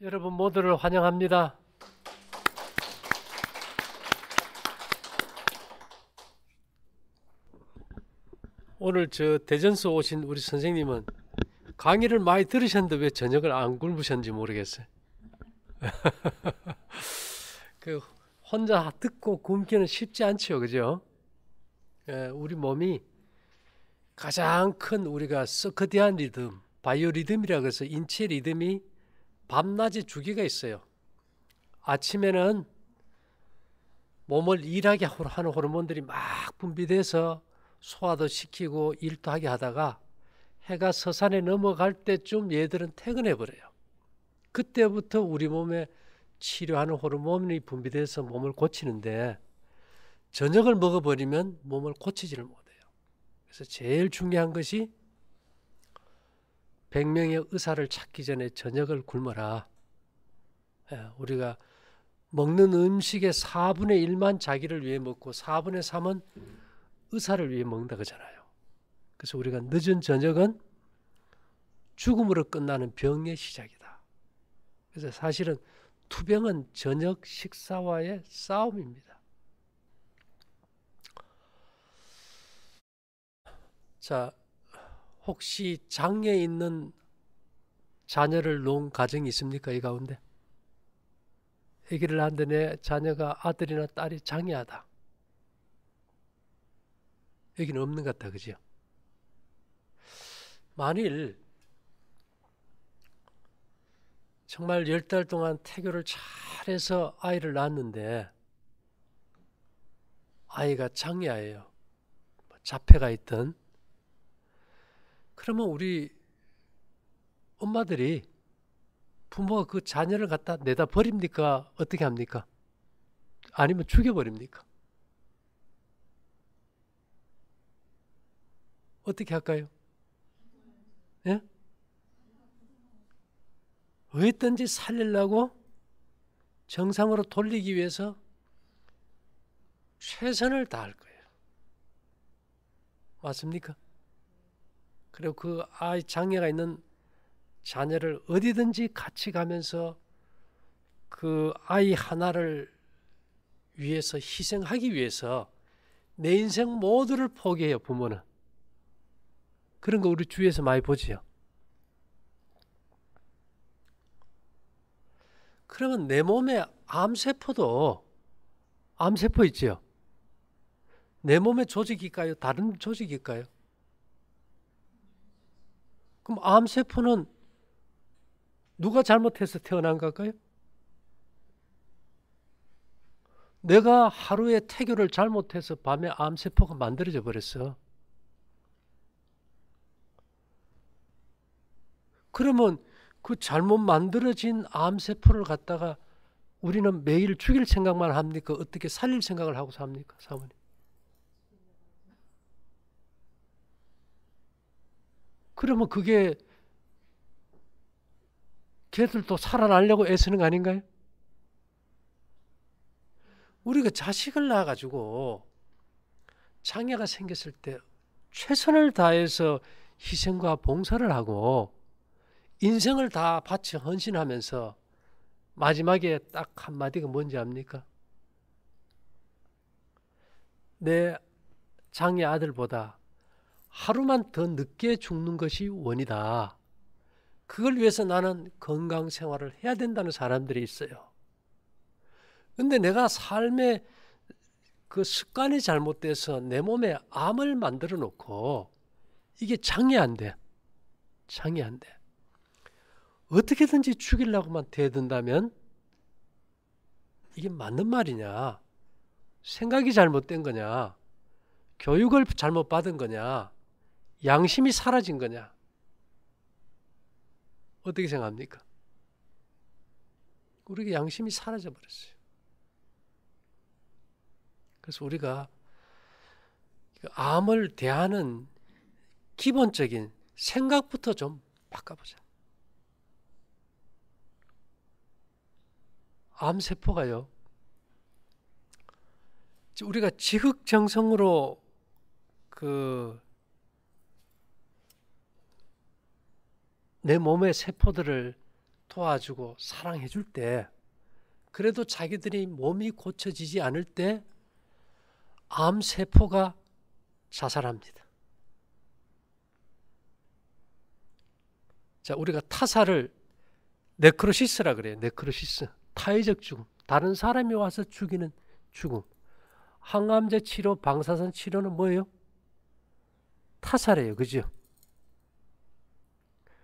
여러분 모두를 환영합니다. 오늘 저 대전서 오신 우리 선생님은 강의를 많이 들으셨는데 왜 저녁을 안 굶으셨는지 모르겠어요. 그 혼자 듣고 굶기는 쉽지 않죠, 그죠? 우리 몸이 가장 큰 우리가 서커디안 리듬, 바이오 리듬이라고 해서 인체 리듬이 밤낮의 주기가 있어요. 아침에는 몸을 일하게 하는 호르몬들이 막 분비돼서 소화도 시키고 일도 하게 하다가 해가 서산에 넘어갈 때쯤 얘들은 퇴근해 버려요. 그때부터 우리 몸에 치료하는 호르몬이 분비돼서 몸을 고치는데 저녁을 먹어버리면 몸을 고치지를 못해요. 그래서 제일 중요한 것이 100명의 의사를 찾기 전에 저녁을 굶어라. 우리가 먹는 음식의 4분의 1만 자기를 위해 먹고 4분의 3은 의사를 위해 먹는다 그러잖아요. 그래서 우리가 늦은 저녁은 죽음으로 끝나는 병의 시작이다. 그래서 사실은 투병은 저녁 식사와의 싸움입니다. 자, 혹시 장애 있는 자녀를 놓은 가정이 있습니까? 이 가운데? 아기를 낳는데 내 자녀가 아들이나 딸이 장애하다. 여기는 없는 것 같다, 그죠? 만일 정말 10달 동안 태교를 잘해서 아이를 낳았는데 아이가 장애아예요. 자폐가 있든. 그러면 우리 엄마들이 부모가 그 자녀를 갖다 내다 버립니까? 어떻게 합니까? 아니면 죽여버립니까? 어떻게 할까요? 예? 어쨌든지 살리려고 정상으로 돌리기 위해서 최선을 다할 거예요. 맞습니까? 그리고 그 아이 장애가 있는 자녀를 어디든지 같이 가면서 그 아이 하나를 위해서 희생하기 위해서 내 인생 모두를 포기해요, 부모는. 그런 거 우리 주위에서 많이 보지요. 그러면 내 몸에 암세포도 암세포 있지요. 내 몸의 조직일까요? 다른 조직일까요? 그럼 암세포는 누가 잘못해서 태어난 걸까요? 내가 하루에 태교를 잘못해서 밤에 암세포가 만들어져 버렸어. 그러면 그 잘못 만들어진 암세포를 갖다가 우리는 매일 죽일 생각만 합니까? 어떻게 살릴 생각을 하고 삽니까, 사모님? 그러면 그게 걔들도 살아나려고 애쓰는 거 아닌가요? 우리가 자식을 낳아가지고 장애가 생겼을 때 최선을 다해서 희생과 봉사를 하고 인생을 다 바쳐 헌신하면서 마지막에 딱 한마디가 뭔지 압니까? 내 장애 아들보다 하루만 더 늦게 죽는 것이 원이다. 그걸 위해서 나는 건강 생활을 해야 된다는 사람들이 있어요. 근데 내가 삶의 그 습관이 잘못돼서 내 몸에 암을 만들어 놓고 이게 장애 안 돼. 장애 안 돼. 어떻게든지 죽이려고만 대든다면 이게 맞는 말이냐? 생각이 잘못된 거냐? 교육을 잘못 받은 거냐? 양심이 사라진 거냐? 어떻게 생각합니까? 우리가 양심이 사라져 버렸어요. 그래서 우리가 암을 대하는 기본적인 생각부터 좀 바꿔보자. 암세포가요, 우리가 지극정성으로 내 몸의 세포들을 도와주고 사랑해 줄 때, 그래도 자기들이 몸이 고쳐지지 않을 때 암세포가 자살합니다. 자, 우리가 타사를 네크로시스라 그래요. 네크로시스. 타의적 죽음. 다른 사람이 와서 죽이는 죽음. 항암제 치료, 방사선 치료는 뭐예요? 타살이에요. 그죠?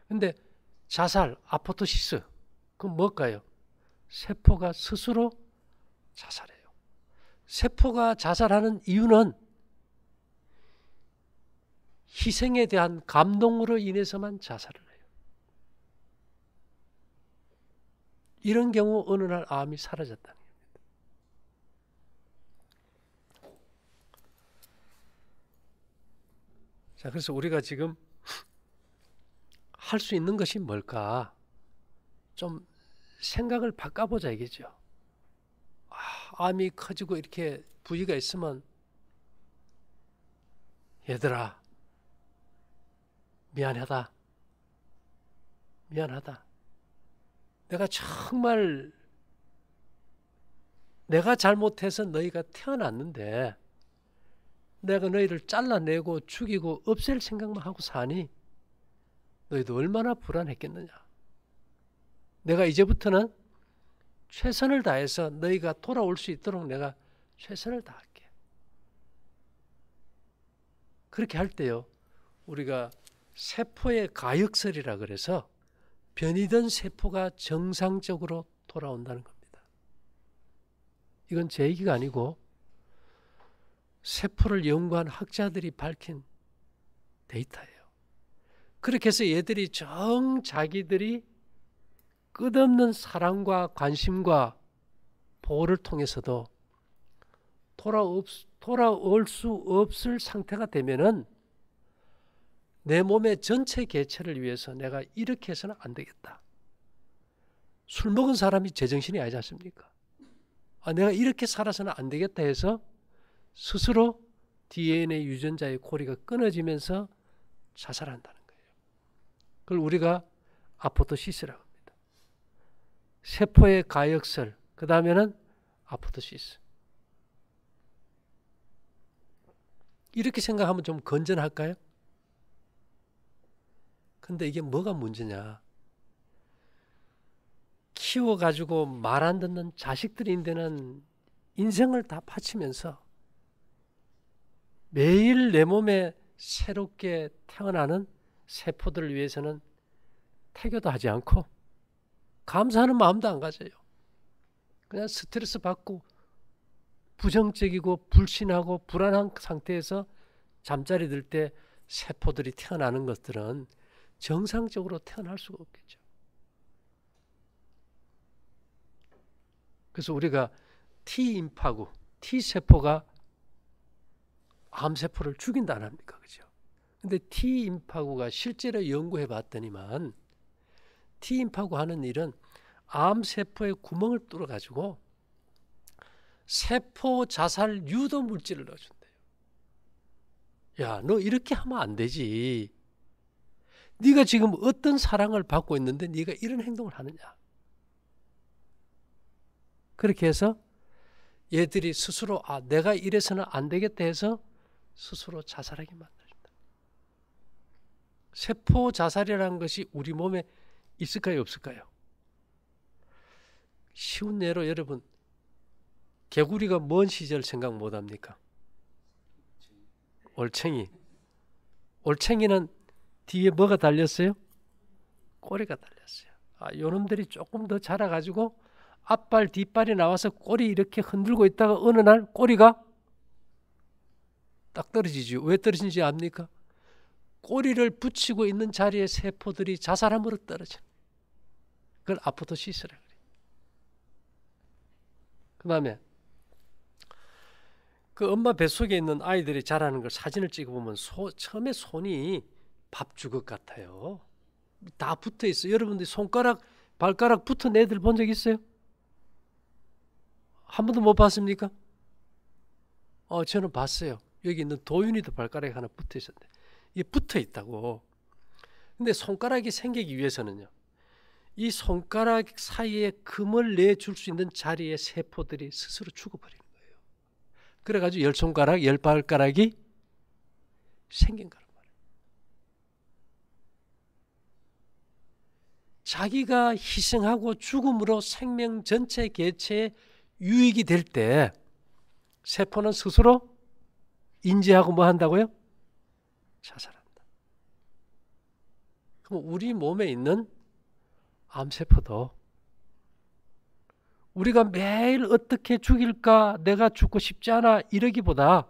근데 자살, 아포토시스. 그건 뭘까요? 세포가 스스로 자살해요. 세포가 자살하는 이유는 희생에 대한 감동으로 인해서만 자살을 해요. 이런 경우 어느 날 암이 사라졌다는 겁니다. 자, 그래서 우리가 지금 할 수 있는 것이 뭘까? 좀 생각을 바꿔보자 이겠죠. 암이 커지고 이렇게 부위가 있으면 얘들아 미안하다. 내가 정말 내가 잘못해서 너희가 태어났는데 내가 너희를 잘라내고 죽이고 없앨 생각만 하고 사니 너희도 얼마나 불안했겠느냐. 내가 이제부터는 최선을 다해서 너희가 돌아올 수 있도록 내가 최선을 다할게. 그렇게 할 때요, 우리가 세포의 가역설이라 그래서 변이된 세포가 정상적으로 돌아온다는 겁니다. 이건 제 얘기가 아니고 세포를 연구한 학자들이 밝힌 데이터예요. 그렇게 해서 얘들이 자기들이 끝없는 사랑과 관심과 보호를 통해서도 돌아올 수 없을 상태가 되면은 내 몸의 전체 개체를 위해서 내가 이렇게 해서는 안 되겠다. 술 먹은 사람이 제정신이 아니지 않습니까? 내가 이렇게 살아서는 안 되겠다 해서 스스로 DNA 유전자의 고리가 끊어지면서 자살한다는 거예요. 그걸 우리가 아포토시스라고 합니다. 세포의 가역설, 그 다음에는 아포토시스. 이렇게 생각하면 좀 건전할까요? 근데 이게 뭐가 문제냐? 키워가지고 말 안 듣는 자식들인데는 인생을 다 바치면서 매일 내 몸에 새롭게 태어나는 세포들을 위해서는 태교도 하지 않고 감사하는 마음도 안 가져요. 그냥 스트레스 받고 부정적이고 불신하고 불안한 상태에서 잠자리 들 때 세포들이 태어나는 것들은 정상적으로 태어날 수가 없겠죠. 그래서 우리가 T임파구, T세포가 암세포를 죽인다 안 합니까? 그죠? 근데 T임파구가 실제로 연구해 봤더니만 T임파구 하는 일은 암세포의 구멍을 뚫어가지고 세포 자살 유도 물질을 넣어준대요. 야, 너 이렇게 하면 안 되지. 네가 지금 어떤 사랑을 받고 있는데 네가 이런 행동을 하느냐. 그렇게 해서 얘들이 스스로 내가 이래서는 안 되겠다 해서 스스로 자살하게 만들어준다. 세포 자살이라는 것이 우리 몸에 있을까요, 없을까요? 쉬운 예로 여러분, 개구리가 먼 시절 생각 못합니까? 올챙이. 올챙이는 뒤에 뭐가 달렸어요? 꼬리가 달렸어요. 요놈들이 조금 더 자라가지고 앞발 뒷발이 나와서 꼬리 이렇게 흔들고 있다가 어느 날 꼬리가 딱 떨어지죠. 왜 떨어진지 압니까? 꼬리를 붙이고 있는 자리에 세포들이 자살함으로 떨어져. 그걸 아포토시스라고 그래요. 그 다음에 그 엄마 뱃속에 있는 아이들이 자라는 걸 사진을 찍어보면 처음에 손이 밥주걱 같아요. 다 붙어 있어요. 여러분들 손가락, 발가락 붙은 애들 본 적 있어요? 한 번도 못 봤습니까? 저는 봤어요. 여기 있는 도윤이도 발가락에 하나 붙어 있었는데 이게 붙어 있다고. 근데 손가락이 생기기 위해서는요, 이 손가락 사이에 금을 내줄 수 있는 자리에 세포들이 스스로 죽어버리는 거예요. 그래가지고 10손가락, 10발가락이 생긴 거란 말이에요. 자기가 희생하고 죽음으로 생명 전체 개체에 유익이 될 때 세포는 스스로 인지하고 뭐 한다고요? 자살한다. 그럼 우리 몸에 있는 암세포도 우리가 매일 어떻게 죽일까, 내가 죽고 싶지 않아 이러기보다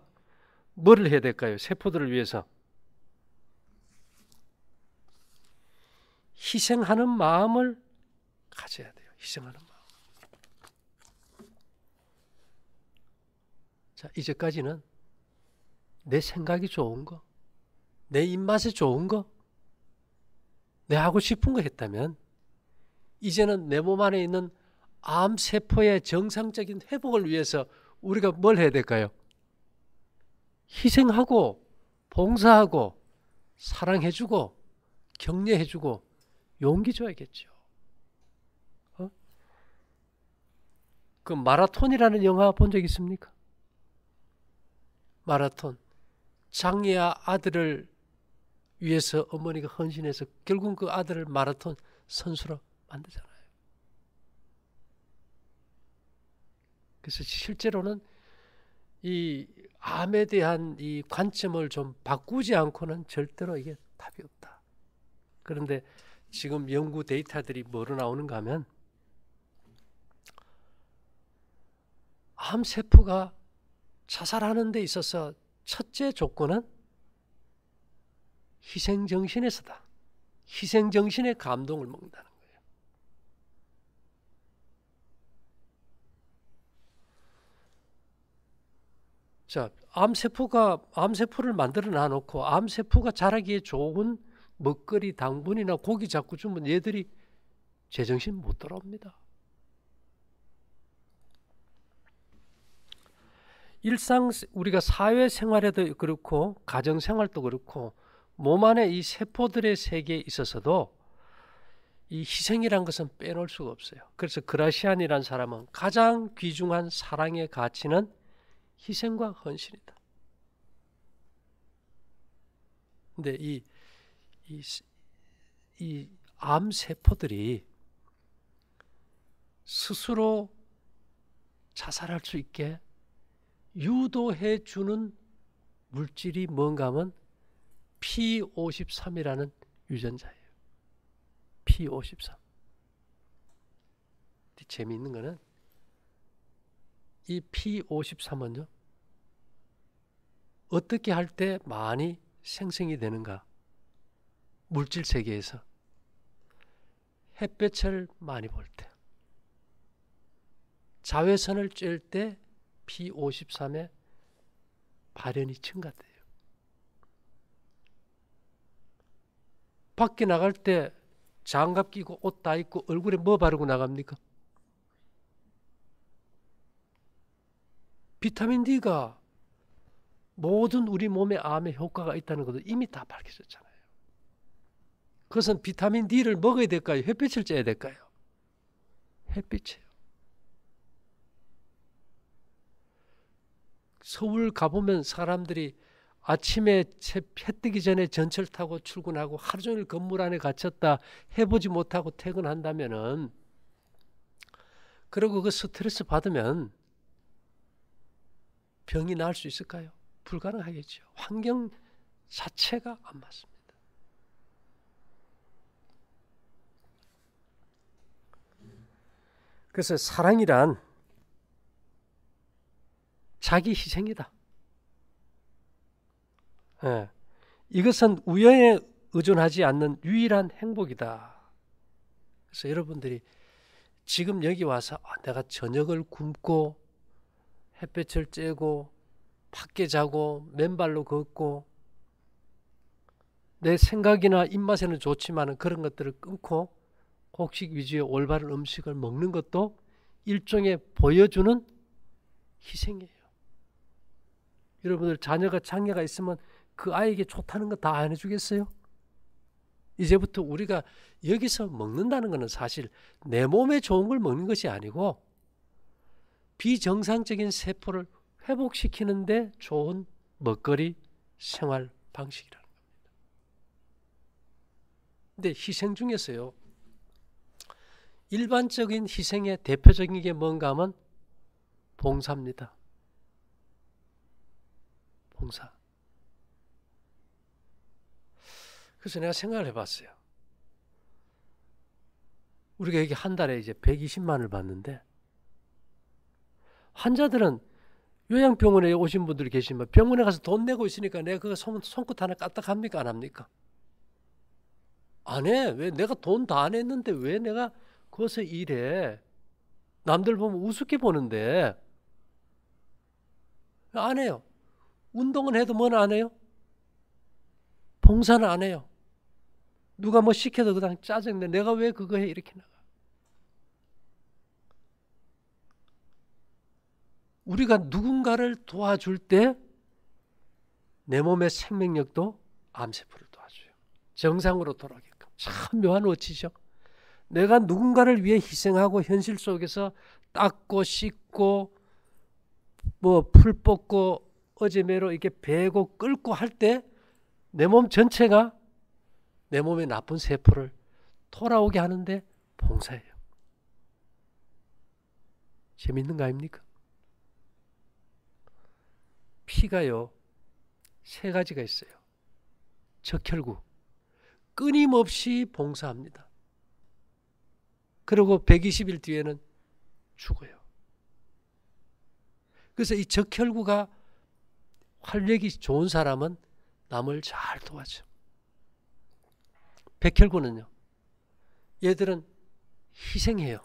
뭐를 해야 될까요? 세포들을 위해서 희생하는 마음을 가져야 돼요. 희생하는 마음. 자, 이제까지는 내 생각이 좋은 거, 내 입맛에 좋은 거, 내 하고 싶은 거 했다면 이제는 내 몸 안에 있는 암세포의 정상적인 회복을 위해서 우리가 뭘 해야 될까요? 희생하고 봉사하고 사랑해주고 격려해주고 용기 줘야겠죠. 그 마라톤이라는 영화 본 적 있습니까? 마라톤. 장애아 아들을 위해서 어머니가 헌신해서 결국 그 아들을 마라톤 선수로 만들잖아요. 그래서 실제로는 이 암에 대한 이 관점을 좀 바꾸지 않고는 절대로 이게 답이 없다. 그런데 지금 연구 데이터들이 뭐로 나오는가 하면 암세포가 자살하는 데 있어서 첫째 조건은 희생정신에서다. 희생정신의 감동을 먹는다는 거예요. 자, 암세포를 만들어 놔놓고 암세포가 자라기에 좋은 먹거리, 당분이나 고기 자꾸 주면 얘들이 제정신 못 돌아옵니다. 일상 우리가 사회생활에도 그렇고 가정생활도 그렇고 몸 안에 이 세포들의 세계에 있어서도 이 희생이란 것은 빼놓을 수가 없어요. 그래서 그라시안이라는 사람은 가장 귀중한 사랑의 가치는 희생과 헌신이다. 근데 이 암세포들이 스스로 자살할 수 있게 유도해 주는 물질이 뭔가 하면 P53이라는 유전자예요. P53. 재미있는 거는 이 P53은요. 어떻게 할 때 많이 생성이 되는가? 물질 세계에서 햇볕을 많이 볼 때, 자외선을 쬐을 때 P53의 발현이 증가돼요. 밖에 나갈 때 장갑 끼고 옷 다 입고 얼굴에 뭐 바르고 나갑니까? 비타민 D가 모든 우리 몸의 암에 효과가 있다는 것도 이미 다 밝혀졌잖아요. 그것은 비타민 D를 먹어야 될까요? 햇빛을 쬐야 될까요? 햇빛이에요. 서울 가보면 사람들이 아침에 해 뜨기 전에 전철 타고 출근하고 하루 종일 건물 안에 갇혔다 해보지 못하고 퇴근한다면은, 그리고 그 스트레스 받으면 병이 나을 수 있을까요? 불가능하겠죠. 환경 자체가 안 맞습니다. 그래서 사랑이란 자기 희생이다. 예. 이것은 우연에 의존하지 않는 유일한 행복이다. 그래서 여러분들이 지금 여기 와서 내가 저녁을 굶고 햇볕을 쬐고 밖에 자고 맨발로 걷고 내 생각이나 입맛에는 좋지만 그런 것들을 끊고 곡식 위주의 올바른 음식을 먹는 것도 일종의 보여주는 희생이에요. 여러분들 자녀가 장애가 있으면 그 아이에게 좋다는 거 다 안 해주겠어요? 이제부터 우리가 여기서 먹는다는 것은 사실 내 몸에 좋은 걸 먹는 것이 아니고 비정상적인 세포를 회복시키는데 좋은 먹거리 생활 방식이라는 겁니다. 근데 희생 중에서요, 일반적인 희생의 대표적인 게 뭔가 하면 봉사입니다. 봉사. 그래서 내가 생각을 해봤어요. 우리가 여기 한 달에 이제 120만을 받는데, 환자들은 요양병원에 오신 분들이 계시면 병원에 가서 돈 내고 있으니까 내가 그거 손끝 하나 까딱합니까? 안 합니까? 안 해. 왜? 내가 돈 다 냈는데 왜 내가 거기서 일해? 남들 보면 우습게 보는데 안 해요. 운동은 해도 뭐는 안 해요? 봉사는 안 해요. 누가 뭐 시켜도 그냥 짜증내. 내가 왜 그거 해? 이렇게 나가. 우리가 누군가를 도와줄 때 내 몸의 생명력도 암세포를 도와줘요. 정상으로 돌아가게끔. 참 묘한 어치죠. 내가 누군가를 위해 희생하고 현실 속에서 닦고 씻고 뭐 풀 뽑고 어제매로 이렇게 베고 끓고 할 때 내 몸 전체가 내 몸의 나쁜 세포를 돌아오게 하는데 봉사예요. 재밌는 거 아닙니까? 피가요, 3가지가 있어요. 적혈구. 끊임없이 봉사합니다. 그리고 120일 뒤에는 죽어요. 그래서 이 적혈구가 활력이 좋은 사람은 남을 잘 도와줘. 백혈구는요, 얘들은 희생해요.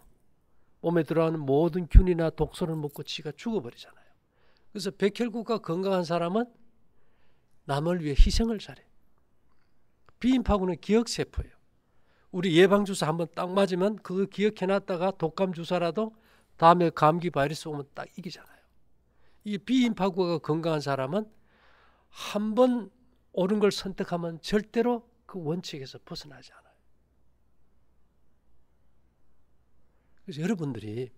몸에 들어가는 모든 균이나 독소를 먹고 지가 죽어버리잖아요. 그래서 백혈구가 건강한 사람은 남을 위해 희생을 잘해. 비인파구는 기억세포예요. 우리 예방주사 한번 딱 맞으면 그거 기억해놨다가 독감 주사라도 다음에 감기 바이러스 오면 딱 이기잖아요. 이 비인파구가 건강한 사람은 한 번 옳은 걸 선택하면 절대로 그 원칙에서 벗어나지 않아요. 그래서 여러분들이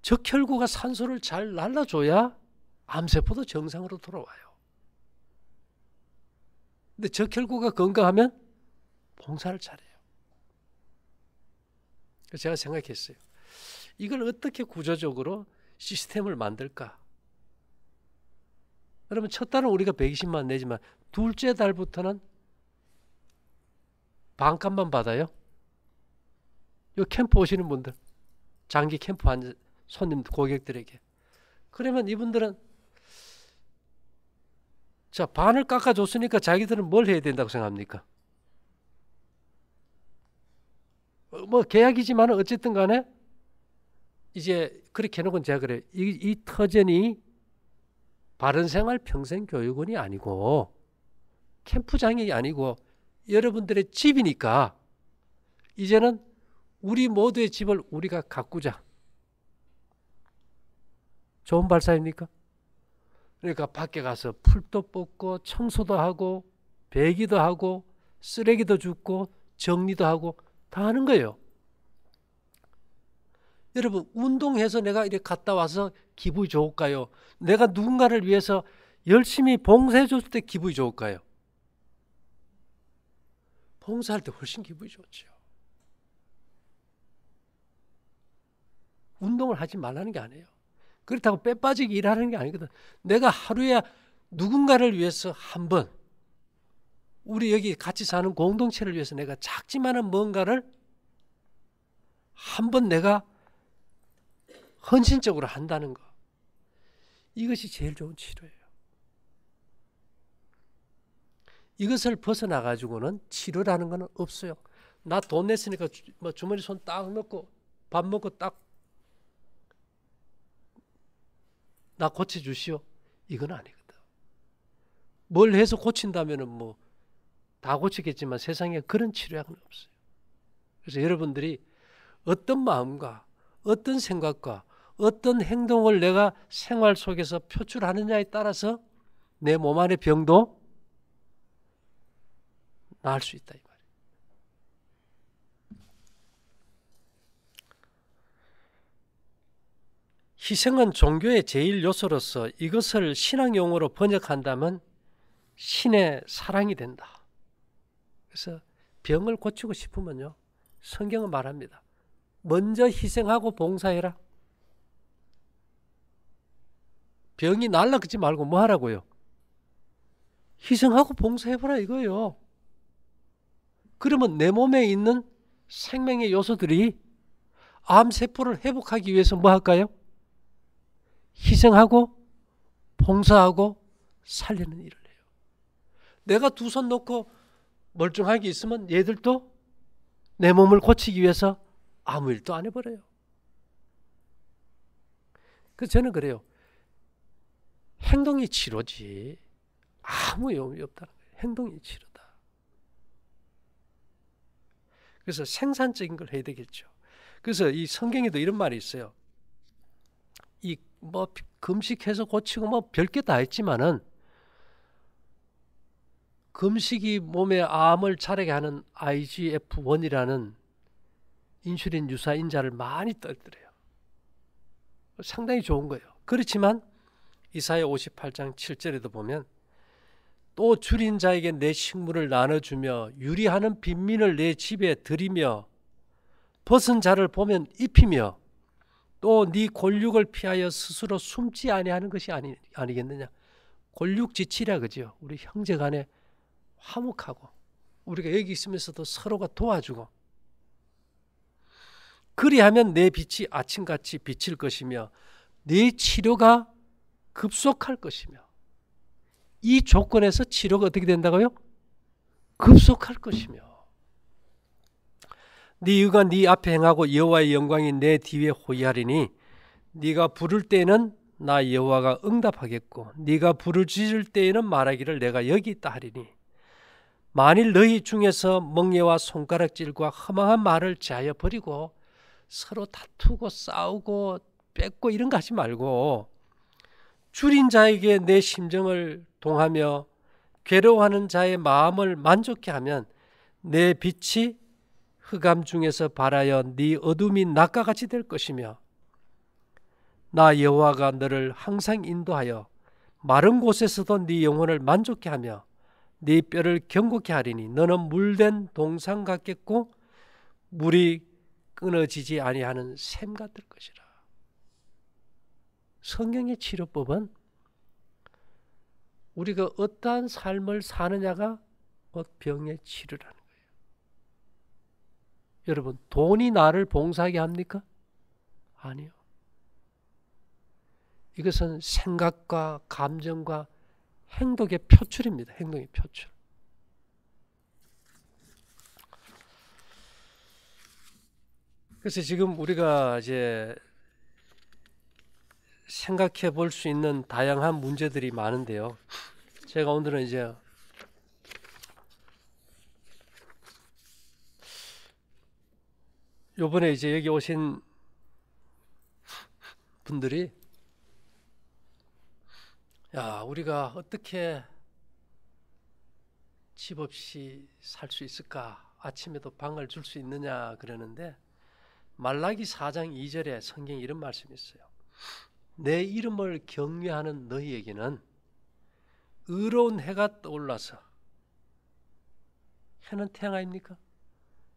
적혈구가 산소를 잘 날라줘야 암세포도 정상으로 돌아와요. 근데 적혈구가 건강하면 봉사를 잘해요. 그래서 제가 생각했어요. 이걸 어떻게 구조적으로 시스템을 만들까? 그러면 첫 달은 우리가 120만 내지만 둘째 달부터는 반값만 받아요. 요 캠프 오시는 분들, 장기 캠프 한 손님 고객들에게. 그러면 이분들은 자, 반을 깎아줬으니까 자기들은 뭘 해야 된다고 생각합니까? 뭐 계약이지만 어쨌든 간에 이제 그렇게 해놓고 제가 그래요. 이 터전이 바른생활 평생교육원이 아니고 캠프장이 아니고 여러분들의 집이니까 이제는 우리 모두의 집을 우리가 가꾸자. 좋은 발상입니까? 그러니까 밖에 가서 풀도 뽑고 청소도 하고 배기도 하고 쓰레기도 줍고 정리도 하고 다 하는 거예요. 여러분, 운동해서 내가 이렇게 갔다 와서 기분이 좋을까요? 내가 누군가를 위해서 열심히 봉사해 줬을 때 기분이 좋을까요? 봉사할 때 훨씬 기분이 좋죠. 운동을 하지 말라는 게 아니에요. 그렇다고 빼 빠지게 일하는 게 아니거든. 내가 하루에 누군가를 위해서 한 번, 우리 여기 같이 사는 공동체를 위해서 내가 작지만은 뭔가를 한 번 내가 헌신적으로 한다는 거. 이것이 제일 좋은 치료예요. 이것을 벗어나 가지고는 치료라는 건 없어요. 나 돈 냈으니까 뭐 주머니 손 딱 넣고 밥 먹고 딱 나 고쳐주시오. 이건 아니거든. 뭘 해서 고친다면은 뭐 다 고치겠지만 세상에 그런 치료약은 없어요. 그래서 여러분들이 어떤 마음과 어떤 생각과 어떤 행동을 내가 생활 속에서 표출하느냐에 따라서 내 몸 안의 병도 나을 수 있다 이 말이에요. 희생은 종교의 제일 요소로서 이것을 신앙 용어로 번역한다면 신의 사랑이 된다. 그래서 병을 고치고 싶으면요, 성경은 말합니다. 먼저 희생하고 봉사해라. 병이 날라가지 말고 뭐 하라고요? 희생하고 봉사해보라 이거예요. 그러면 내 몸에 있는 생명의 요소들이 암세포를 회복하기 위해서 뭐 할까요? 희생하고 봉사하고 살리는 일을 해요. 내가 두 손 놓고 멀쩡하게 있으면 얘들도 내 몸을 고치기 위해서 아무 일도 안 해버려요. 그래서 저는 그래요. 행동이 치료지 아무 의미 없다는 거예요. 행동이 치료다. 그래서 생산적인 걸 해야 되겠죠. 그래서 이 성경에도 이런 말이 있어요. 이 뭐 금식해서 고치고 뭐 별게 다 있지만은 금식이 몸에 암을 자라게 하는 IGF-1이라는 인슐린 유사 인자를 많이 떨더래요. 상당히 좋은 거예요. 그렇지만 이사야 58장 7절에도 보면 또 줄인 자에게 내 식물을 나눠주며 유리하는 빈민을 내 집에 들이며 벗은 자를 보면 입히며 또 네 골육을 피하여 스스로 숨지 아니하는 것이 아니겠느냐. 골육지치라 그죠. 우리 형제간에 화목하고 우리가 여기 있으면서도 서로가 도와주고 그리하면 내 빛이 아침같이 비칠 것이며 네 치료가 급속할 것이며 이 조건에서 치료가 어떻게 된다고요? 급속할 것이며 네 의가 네 앞에 행하고 여호와의 영광이 내 뒤에 호위하리니 네가 부를 때에는 나 여호와가 응답하겠고 네가 부르짖을 때에는 말하기를 내가 여기 있다 하리니 만일 너희 중에서 멍에와 손가락질과 허망한 말을 제하여 버리고 서로 다투고 싸우고 뺏고 이런 거 하지 말고 줄인 자에게 내 심정을 동하며 괴로워하는 자의 마음을 만족케 하면 내 빛이 흑암 중에서 발하여 네 어둠이 낮과 같이 될 것이며 나 여호와가 너를 항상 인도하여 마른 곳에서도 네 영혼을 만족케 하며 네 뼈를 견고케 하리니 너는 물된 동상 같겠고 물이 끊어지지 아니하는 샘 같을 것이라. 성경의 치료법은 우리가 어떠한 삶을 사느냐가 병의 치료라는 거예요. 여러분, 돈이 나를 봉사하게 합니까? 아니요. 이것은 생각과 감정과 행동의 표출입니다. 행동의 표출. 그래서 지금 우리가 이제 생각해 볼 수 있는 다양한 문제들이 많은데요. 제가 오늘은 이제 요번에 이제 여기 오신 분들이 야, 우리가 어떻게 집 없이 살 수 있을까? 아침에도 방을 줄 수 있느냐 그러는데 말라기 4장 2절에 성경에 이런 말씀이 있어요. 내 이름을 경외하는 너희에게는 의로운 해가 떠올라서 해는 태양 아닙니까?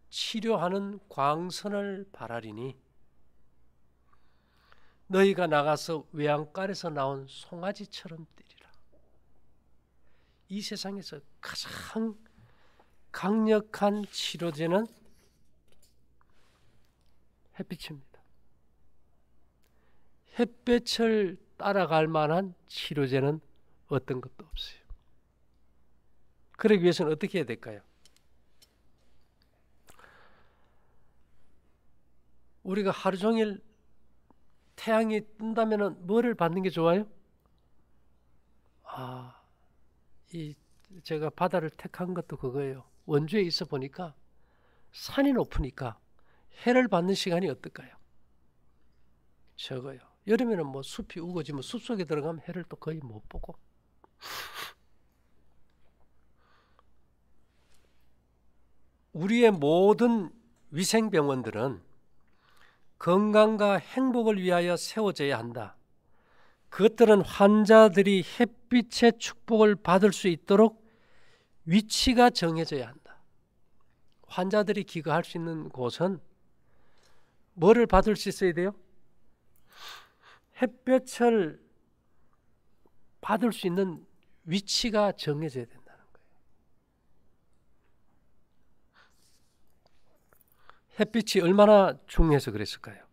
치료하는 광선을 바라리니 너희가 나가서 외양간에서 나온 송아지처럼 뛰리라. 이 세상에서 가장 강력한 치료제는 햇빛입니다. 햇볕을 따라갈 만한 치료제는 어떤 것도 없어요. 그러기 위해서는 어떻게 해야 될까요? 우리가 하루 종일 태양이 뜬다면 뭐를 받는 게 좋아요? 제가 바다를 택한 것도 그거예요. 원주에 있어 보니까 산이 높으니까 해를 받는 시간이 어떨까요? 적어요. 여름에는 뭐 숲이 우거지면 숲속에 들어가면 해를 또 거의 못 보고 우리의 모든 위생병원들은 건강과 행복을 위하여 세워져야 한다. 그것들은 환자들이 햇빛의 축복을 받을 수 있도록 위치가 정해져야 한다. 환자들이 기거할 수 있는 곳은 뭐를 받을 수 있어야 돼요? 햇볕을 받을 수 있는 위치가 정해져야 된다는 거예요. 햇빛이 얼마나 중요해서 그랬을까요?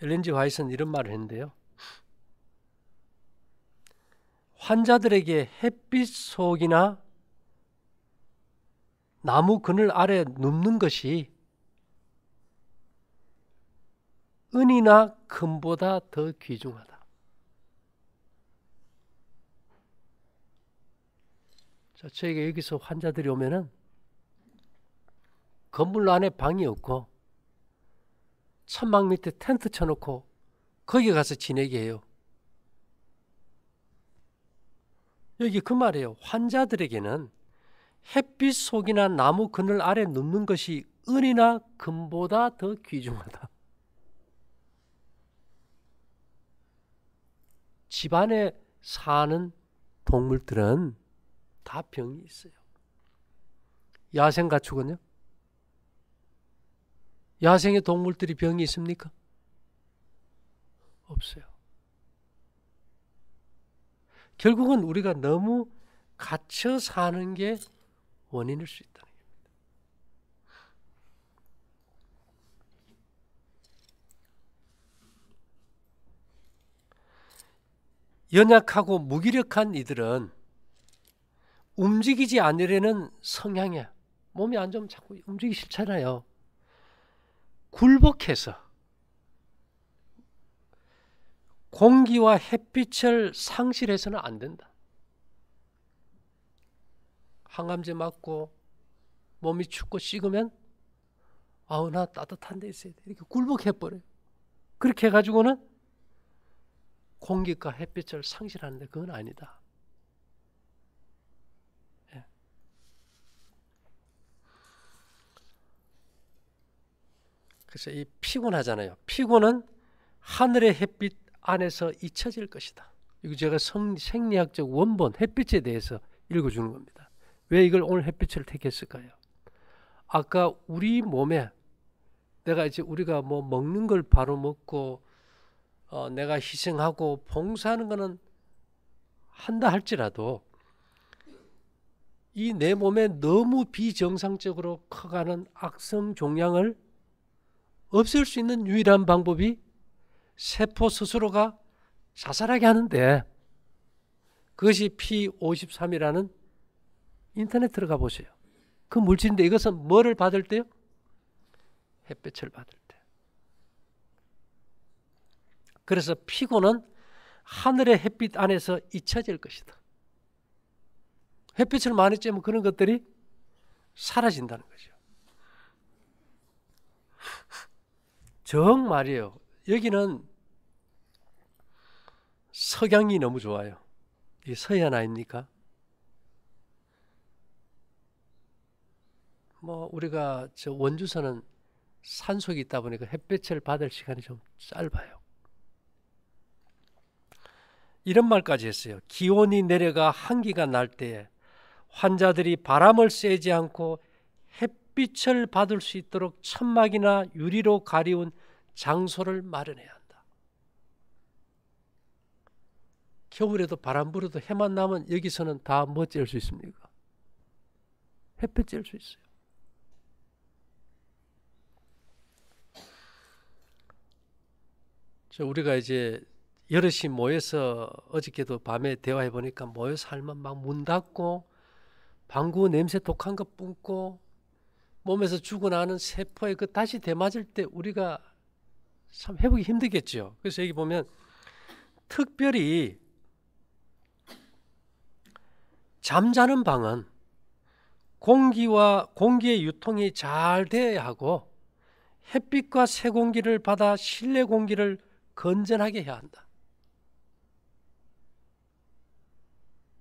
엘렌 G 화이트는 이런 말을 했는데요. 환자들에게 햇빛 속이나 나무 그늘 아래 눕는 것이 은이나 금보다 더 귀중하다. 자, 저희가 여기서 환자들이 오면은 건물 안에 방이 없고 천막 밑에 텐트 쳐놓고 거기 가서 지내게 해요. 여기 그 말이에요. 환자들에게는 햇빛 속이나 나무 그늘 아래 눕는 것이 은이나 금보다 더 귀중하다. 집안에 사는 동물들은 다 병이 있어요. 야생 가축은요? 야생의 동물들이 병이 있습니까? 없어요. 결국은 우리가 너무 갇혀 사는 게 원인일 수 있다는 겁니다. 연약하고 무기력한 이들은 움직이지 않으려는 성향이야. 몸이 안 좋으면 자꾸 움직이기 싫잖아요. 굴복해서 공기와 햇빛을 상실해서는 안 된다. 항암제 맞고 몸이 춥고 식으면 아우 나 따뜻한 데 있어야 돼. 이렇게 굴복해버려요. 그렇게 해가지고는 공기과 햇빛을 상실하는데 그건 아니다. 예. 그래서 이 피곤하잖아요. 피곤은 하늘의 햇빛 안에서 잊혀질 것이다. 이거 제가 생리학적 원본 햇빛에 대해서 읽어주는 겁니다. 왜 이걸 오늘 햇빛을 택했을까요? 아까 우리 몸에 내가 이제 우리가 뭐 먹는 걸 바로 먹고 내가 희생하고 봉사하는 거는 한다 할지라도 이 내 몸에 너무 비정상적으로 커가는 악성 종양을 없앨 수 있는 유일한 방법이 세포 스스로가 자살하게 하는데 그것이 P53이라는 인터넷 들어가 보세요. 그 물질인데 이것은 뭐를 받을 때요? 햇빛을 받을 때. 그래서 피곤은 하늘의 햇빛 안에서 잊혀질 것이다. 햇빛을 많이 쬐면 그런 것들이 사라진다는 거죠. 정말이에요. 여기는 석양이 너무 좋아요. 이게 서해안 아닙니까? 뭐 우리가 저 원주선은 산속에 있다 보니까 햇빛을 받을 시간이 좀 짧아요. 이런 말까지 했어요. 기온이 내려가 한기가 날 때에 환자들이 바람을 쐬지 않고 햇빛을 받을 수 있도록 천막이나 유리로 가리운 장소를 마련해야 한다. 겨울에도 바람 불어도 해만 나면 여기서는 다 뭐 쬐을 수 있습니까? 햇빛 쬐을 수 있어요. 우리가 이제 여럿이 모여서 어저께도 밤에 대화해 보니까 모여서 살면 막 문 닫고 방구 냄새 독한 거 뿜고 몸에서 죽어나는 세포에 그 다시 대맞을 때 우리가 참 회복이 힘들겠죠. 그래서 여기 보면 특별히 잠자는 방은 공기의 유통이 잘 돼야 하고 햇빛과 새 공기를 받아 실내 공기를 건전하게 해야 한다.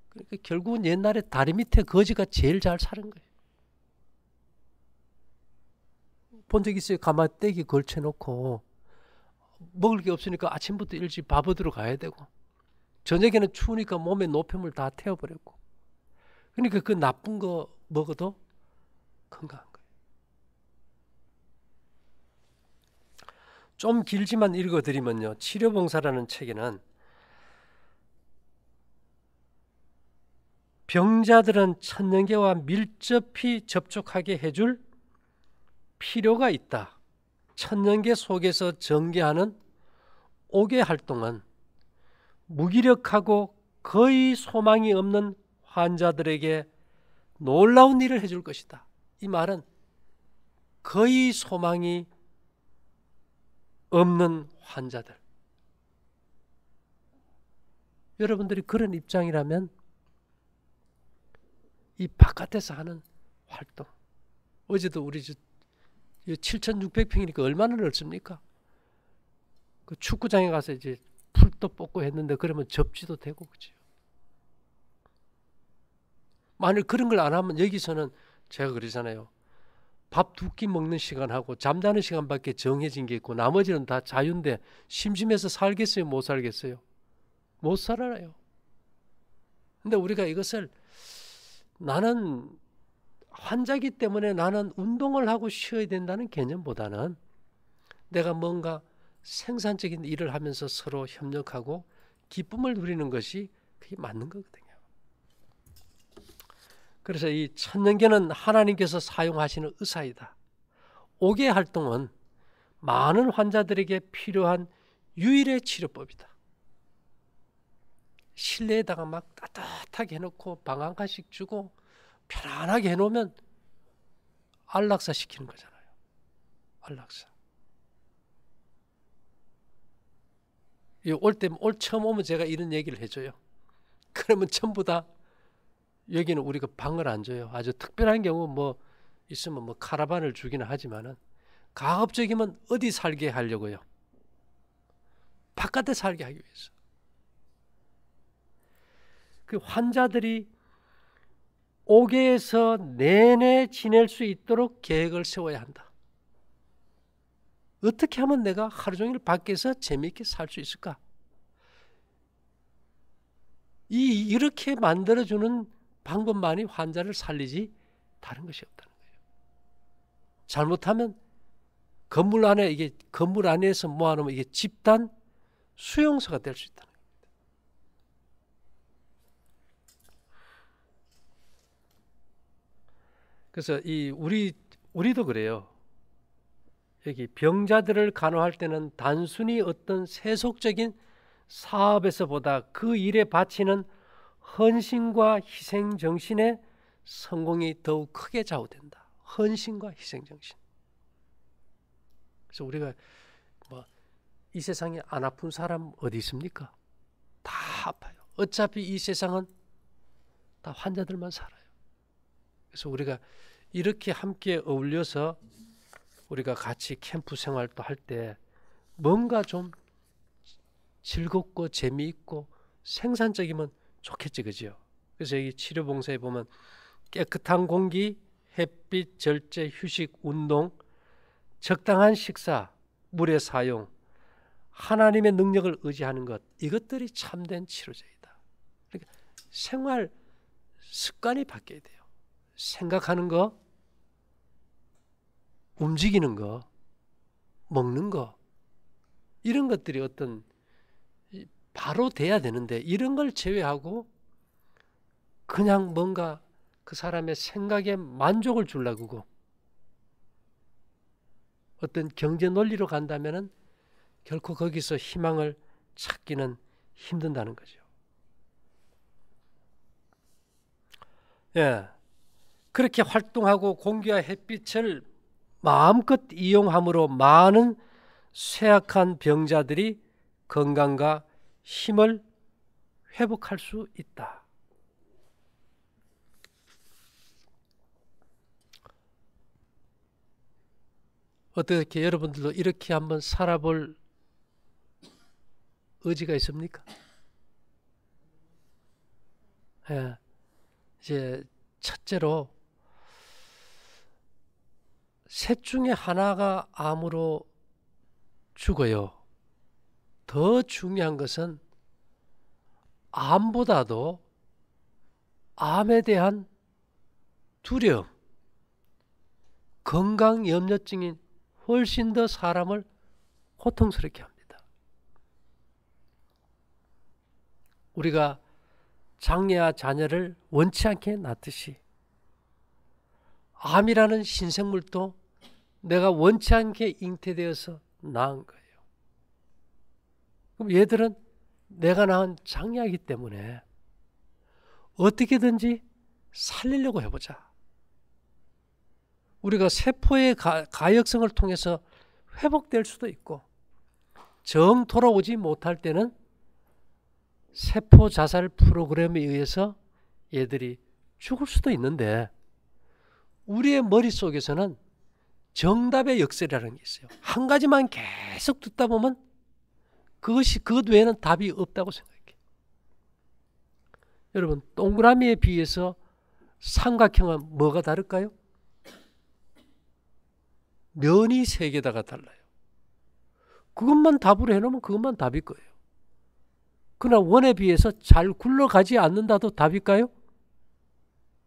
그러니까 결국은 옛날에 다리 밑에 거지가 제일 잘 사는 거예요. 본 적 있어요? 가마떼기 걸쳐놓고 먹을 게 없으니까 아침부터 일찍 밥 얻으러 가야 되고 저녁에는 추우니까 몸에 노폐물 다 태워버렸고 그러니까 그 나쁜 거 먹어도 건강한 거예요. 좀 길지만 읽어드리면요. 치료봉사라는 책에는 병자들은 천년계와 밀접히 접촉하게 해줄 필요가 있다. 천년계 속에서 전개하는 옥외 활동은 무기력하고 거의 소망이 없는 환자들에게 놀라운 일을 해줄 것이다. 이 말은 거의 소망이 없는 환자들. 여러분들이 그런 입장이라면 이 바깥에서 하는 활동. 어제도 우리 7,600평이니까 얼마나 넓습니까? 그 축구장에 가서 이제 풀도 뽑고 했는데 그러면 접지도 되고 그죠. 만일 그런 걸 안 하면 여기서는 제가 그러잖아요. 밥 두 끼 먹는 시간하고 잠자는 시간밖에 정해진 게 있고 나머지는 다 자유인데 심심해서 살겠어요? 못 살겠어요? 못 살아요. 근데 우리가 이것을 나는 환자기 때문에 나는 운동을 하고 쉬어야 된다는 개념보다는 내가 뭔가 생산적인 일을 하면서 서로 협력하고 기쁨을 누리는 것이 그게 맞는 거거든요. 그래서 이 천년계는 하나님께서 사용하시는 의사이다. 옥외 활동은 많은 환자들에게 필요한 유일의 치료법이다. 실내에다가 막 따뜻하게 해놓고 방 한 칸씩 주고 편안하게 해놓으면 안락사 시키는 거잖아요. 안락사. 올 처음 오면 제가 이런 얘기를 해줘요. 그러면 전부 다 여기는 우리가 방을 안 줘요. 아주 특별한 경우 뭐 있으면 뭐 카라반을 주기는 하지만은 가급적이면 어디 살게 하려고요? 바깥에 살게 하기 위해서. 그 환자들이 옥외에서 내내 지낼 수 있도록 계획을 세워야 한다. 어떻게 하면 내가 하루 종일 밖에서 재미있게 살 수 있을까? 이렇게 만들어주는 방법만이 환자를 살리지 다른 것이 없다는 거예요. 잘못하면 건물 안에서 모아놓으면 이게 집단 수용소가 될 수 있다는 거예요. 그래서 우리도 그래요. 여기 병자들을 간호할 때는 단순히 어떤 세속적인 사업에서보다 그 일에 바치는 헌신과 희생 정신의 성공이 더욱 크게 좌우된다. 헌신과 희생 정신. 그래서 우리가 이 세상에 안 아픈 사람 어디 있습니까? 다 아파요. 어차피 이 세상은 다 환자들만 살아요. 그래서 우리가 이렇게 함께 어울려서 우리가 같이 캠프 생활도 할 때 뭔가 좀 즐겁고 재미있고 생산적이면 좋겠지, 그죠? 그래서 여기 치료봉사에 보면 깨끗한 공기, 햇빛, 절제, 휴식, 운동, 적당한 식사, 물의 사용, 하나님의 능력을 의지하는 것, 이것들이 참된 치료제이다. 그러니까 생활 습관이 바뀌어야 돼요. 생각하는 거, 움직이는 거, 먹는 거, 이런 것들이 어떤 바로 돼야 되는데 이런 걸 제외하고 그냥 뭔가 그 사람의 생각에 만족을 주려고 어떤 경제 논리로 간다면은 결코 거기서 희망을 찾기는 힘든다는 거죠. 예. 그렇게 활동하고 공기와 햇빛을 마음껏 이용함으로 많은 쇠약한 병자들이 건강과 힘을 회복할 수 있다. 어떻게 여러분들도 이렇게 한번 살아볼 의지가 있습니까? 예. 이제 첫째로 셋 중에 하나가 암으로 죽어요. 더 중요한 것은 암보다도 암에 대한 두려움, 건강염려증이 훨씬 더 사람을 고통스럽게 합니다. 우리가 장애와 자녀를 원치 않게 낳듯이 암이라는 신생물도 내가 원치 않게 잉태되어서 낳은 거예요. 그럼 얘들은 내가 낳은 장애이기 때문에 어떻게든지 살리려고 해보자. 우리가 세포의 가역성을 통해서 회복될 수도 있고 정 돌아오지 못할 때는 세포 자살 프로그램에 의해서 얘들이 죽을 수도 있는데 우리의 머릿속에서는 정답의 역설이라는 게 있어요. 한 가지만 계속 듣다 보면 그것 외에는 답이 없다고 생각해요. 여러분, 동그라미에 비해서 삼각형은 뭐가 다를까요? 면이 3개다가 달라요. 그것만 답으로 해놓으면 그것만 답일 거예요. 그러나 원에 비해서 잘 굴러가지 않는다도 답일까요?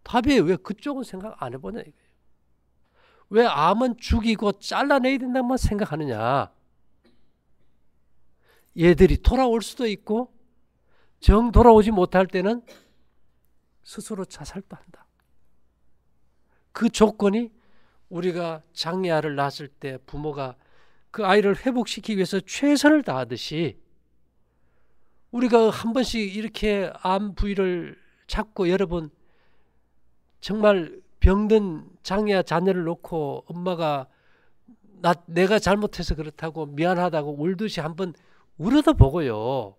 답이에요. 왜 그쪽은 생각 안 해보냐 이거예요. 왜 암은 죽이고 잘라내야 된다만 생각하느냐. 얘들이 돌아올 수도 있고 정 돌아오지 못할 때는 스스로 자살도 한다. 그 조건이 우리가 장애아를 낳았을 때 부모가 그 아이를 회복시키기 위해서 최선을 다하듯이 우리가 한 번씩 이렇게 암 부위를 잡고 여러분 정말 병든 장애아 자녀를 놓고 엄마가 내가 잘못해서 그렇다고 미안하다고 울듯이 한번 울어도 보고요.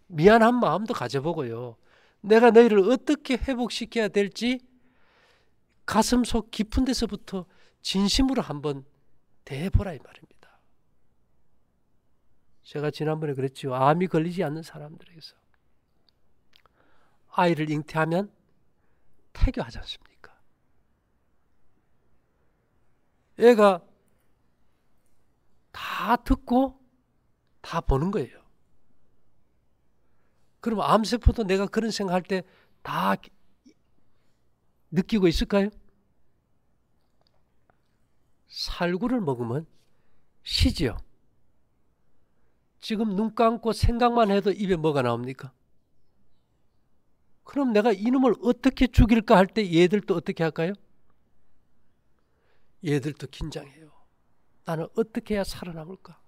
미안한 마음도 가져보고요. 내가 너희를 어떻게 회복시켜야 될지 가슴속 깊은 데서부터 진심으로 한번 대해보라 이 말입니다. 제가 지난번에 그랬죠. 암이 걸리지 않는 사람들에게서 아이를 잉태하면 태교하지 않습니까? 애가 다 듣고 다 보는 거예요. 그럼 암세포도 내가 그런 생각할 때 다 느끼고 있을까요? 살구를 먹으면 쉬지요. 지금 눈 감고 생각만 해도 입에 뭐가 나옵니까? 그럼 내가 이놈을 어떻게 죽일까 할 때 얘들도 어떻게 할까요? 얘들도 긴장해요. 나는 어떻게 해야 살아남을까?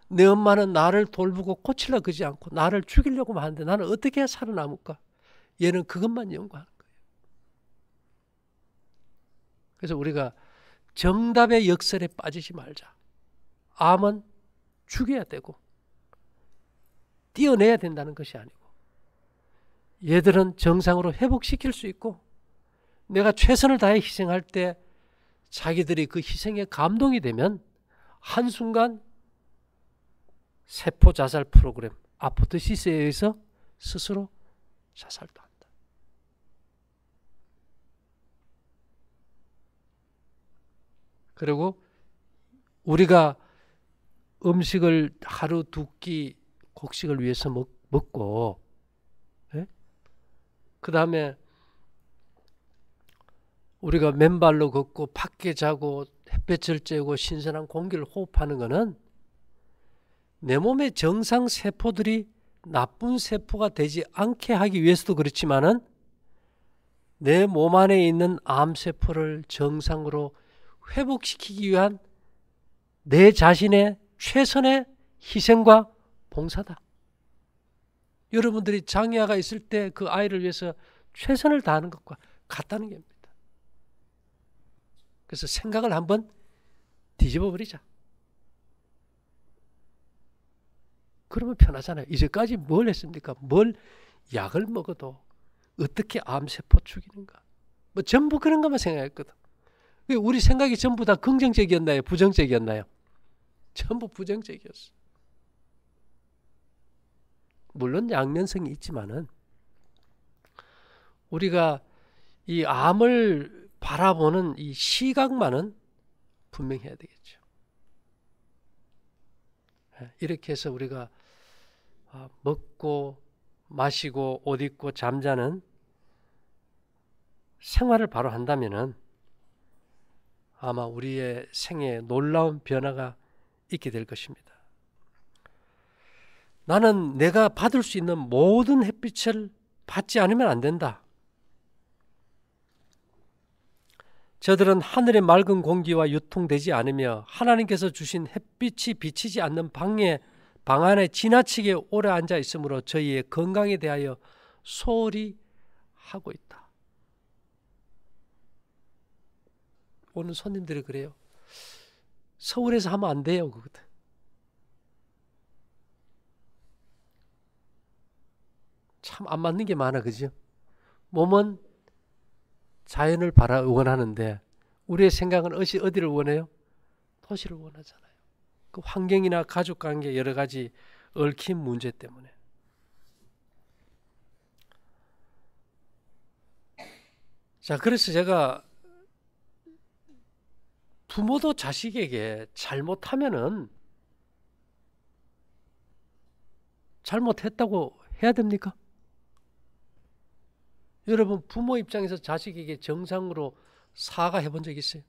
내 엄마는 나를 돌보고 고치려고 그러지 않고 나를 죽이려고만 하는데 나는 어떻게 해야 살아남을까? 얘는 그것만 연구하는 거예요. 그래서 우리가 정답의 역설에 빠지지 말자. 암은 죽여야 되고 띄어내야 된다는 것이 아니고 얘들은 정상으로 회복시킬 수 있고 내가 최선을 다해 희생할 때 자기들이 그 희생에 감동이 되면 한순간 세포 자살 프로그램 아포토시스에 의해서 스스로 자살도 한다. 그리고 우리가 음식을 하루 2끼 곡식을 위해서 먹고 그 다음에 우리가 맨발로 걷고 밖에 자고 햇볕을 쬐고 신선한 공기를 호흡하는 것은 내 몸의 정상 세포들이 나쁜 세포가 되지 않게 하기 위해서도 그렇지만은 내 몸 안에 있는 암세포를 정상으로 회복시키기 위한 내 자신의 최선의 희생과 봉사다. 여러분들이 장애아가 있을 때 그 아이를 위해서 최선을 다하는 것과 같다는 겁니다. 그래서 생각을 한번 뒤집어 버리자. 그러면 편하잖아요. 이제까지 뭘 했습니까? 뭘 약을 먹어도 어떻게 암세포 죽이는가? 뭐 전부 그런 것만 생각했거든. 우리 생각이 전부 다 긍정적이었나요? 부정적이었나요? 전부 부정적이었어. 물론 양면성이 있지만은 우리가 이 암을 바라보는 이 시각만은 분명해야 되겠죠. 이렇게 해서 우리가 먹고 마시고 옷 입고 잠자는 생활을 바로 한다면은 아마 우리의 생애에 놀라운 변화가 있게 될 것입니다. 나는 내가 받을 수 있는 모든 햇빛을 받지 않으면 안 된다. 저들은 하늘의 맑은 공기와 유통되지 않으며 하나님께서 주신 햇빛이 비치지 않는 방 안에 지나치게 오래 앉아 있으므로 저희의 건강에 대하여 소홀히 하고 있다. 오늘 손님들이 그래요. 서울에서 하면 안 돼요. 그거든. 참 안 맞는 게 많아, 그죠? 몸은 자연을 원하는데 우리의 생각은 어디를 원해요? 도시를 원하잖아요. 그 환경이나 가족관계 여러 가지 얽힌 문제 때문에. 자, 그래서 제가 부모도 자식에게 잘못하면은 잘못했다고 해야 됩니까? 여러분 부모 입장에서 자식에게 정상으로 사과해 본 적 있어요?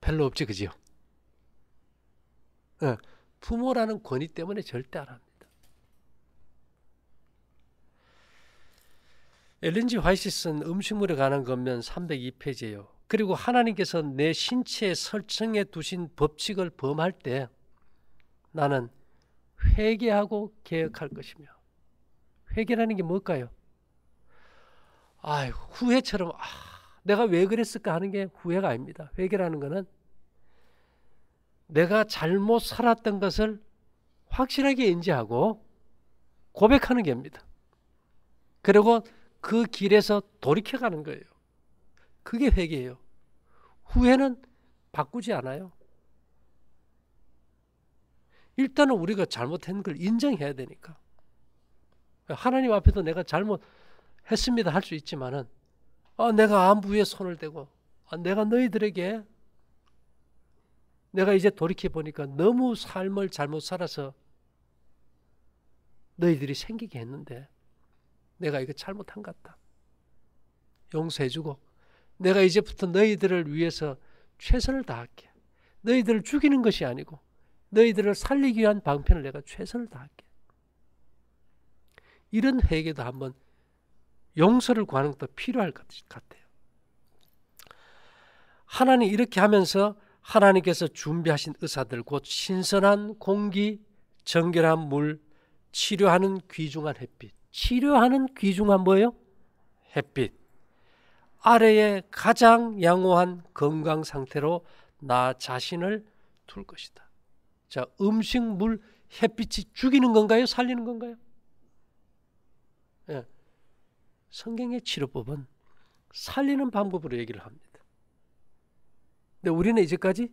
별로 없지, 그죠? 부모라는 권위 때문에 절대 안 합니다. 엘렌 G 화이트 쓴 음식물에 관한 권면 302페이지예요. 그리고 하나님께서 내 신체에 설정해 두신 법칙을 범할 때 나는 회개하고 개혁할 것이며, 회개라는 게 뭘까요? 후회처럼 내가 왜 그랬을까 하는 게 후회가 아닙니다. 회개라는 것은 내가 잘못 살았던 것을 확실하게 인지하고 고백하는 겁니다. 그리고 그 길에서 돌이켜가는 거예요. 그게 회개예요. 후회는 바꾸지 않아요. 일단은 우리가 잘못한 걸 인정해야 되니까. 하나님 앞에도 내가 잘못했습니다 할 수 있지만은 내가 안부에 손을 대고 내가 너희들에게 내가 이제 돌이켜 보니까 너무 삶을 잘못 살아서 너희들이 생기게 했는데 내가 이거 잘못한 것 같다. 용서해주고 내가 이제부터 너희들을 위해서 최선을 다할게. 너희들을 죽이는 것이 아니고 너희들을 살리기 위한 방편을 내가 최선을 다할게. 이런 회개도 한번 용서를 구하는 것도 필요할 것 같아요. 하나님 이렇게 하면서 하나님께서 준비하신 의사들 곧 신선한 공기, 정결한 물, 치료하는 귀중한 햇빛. 치료하는 귀중한 뭐예요? 햇빛. 아래에 가장 양호한 건강 상태로 나 자신을 둘 것이다. 자, 음식, 물, 햇빛이 죽이는 건가요? 살리는 건가요? 예. 성경의 치료법은 살리는 방법으로 얘기를 합니다. 근데 우리는 이제까지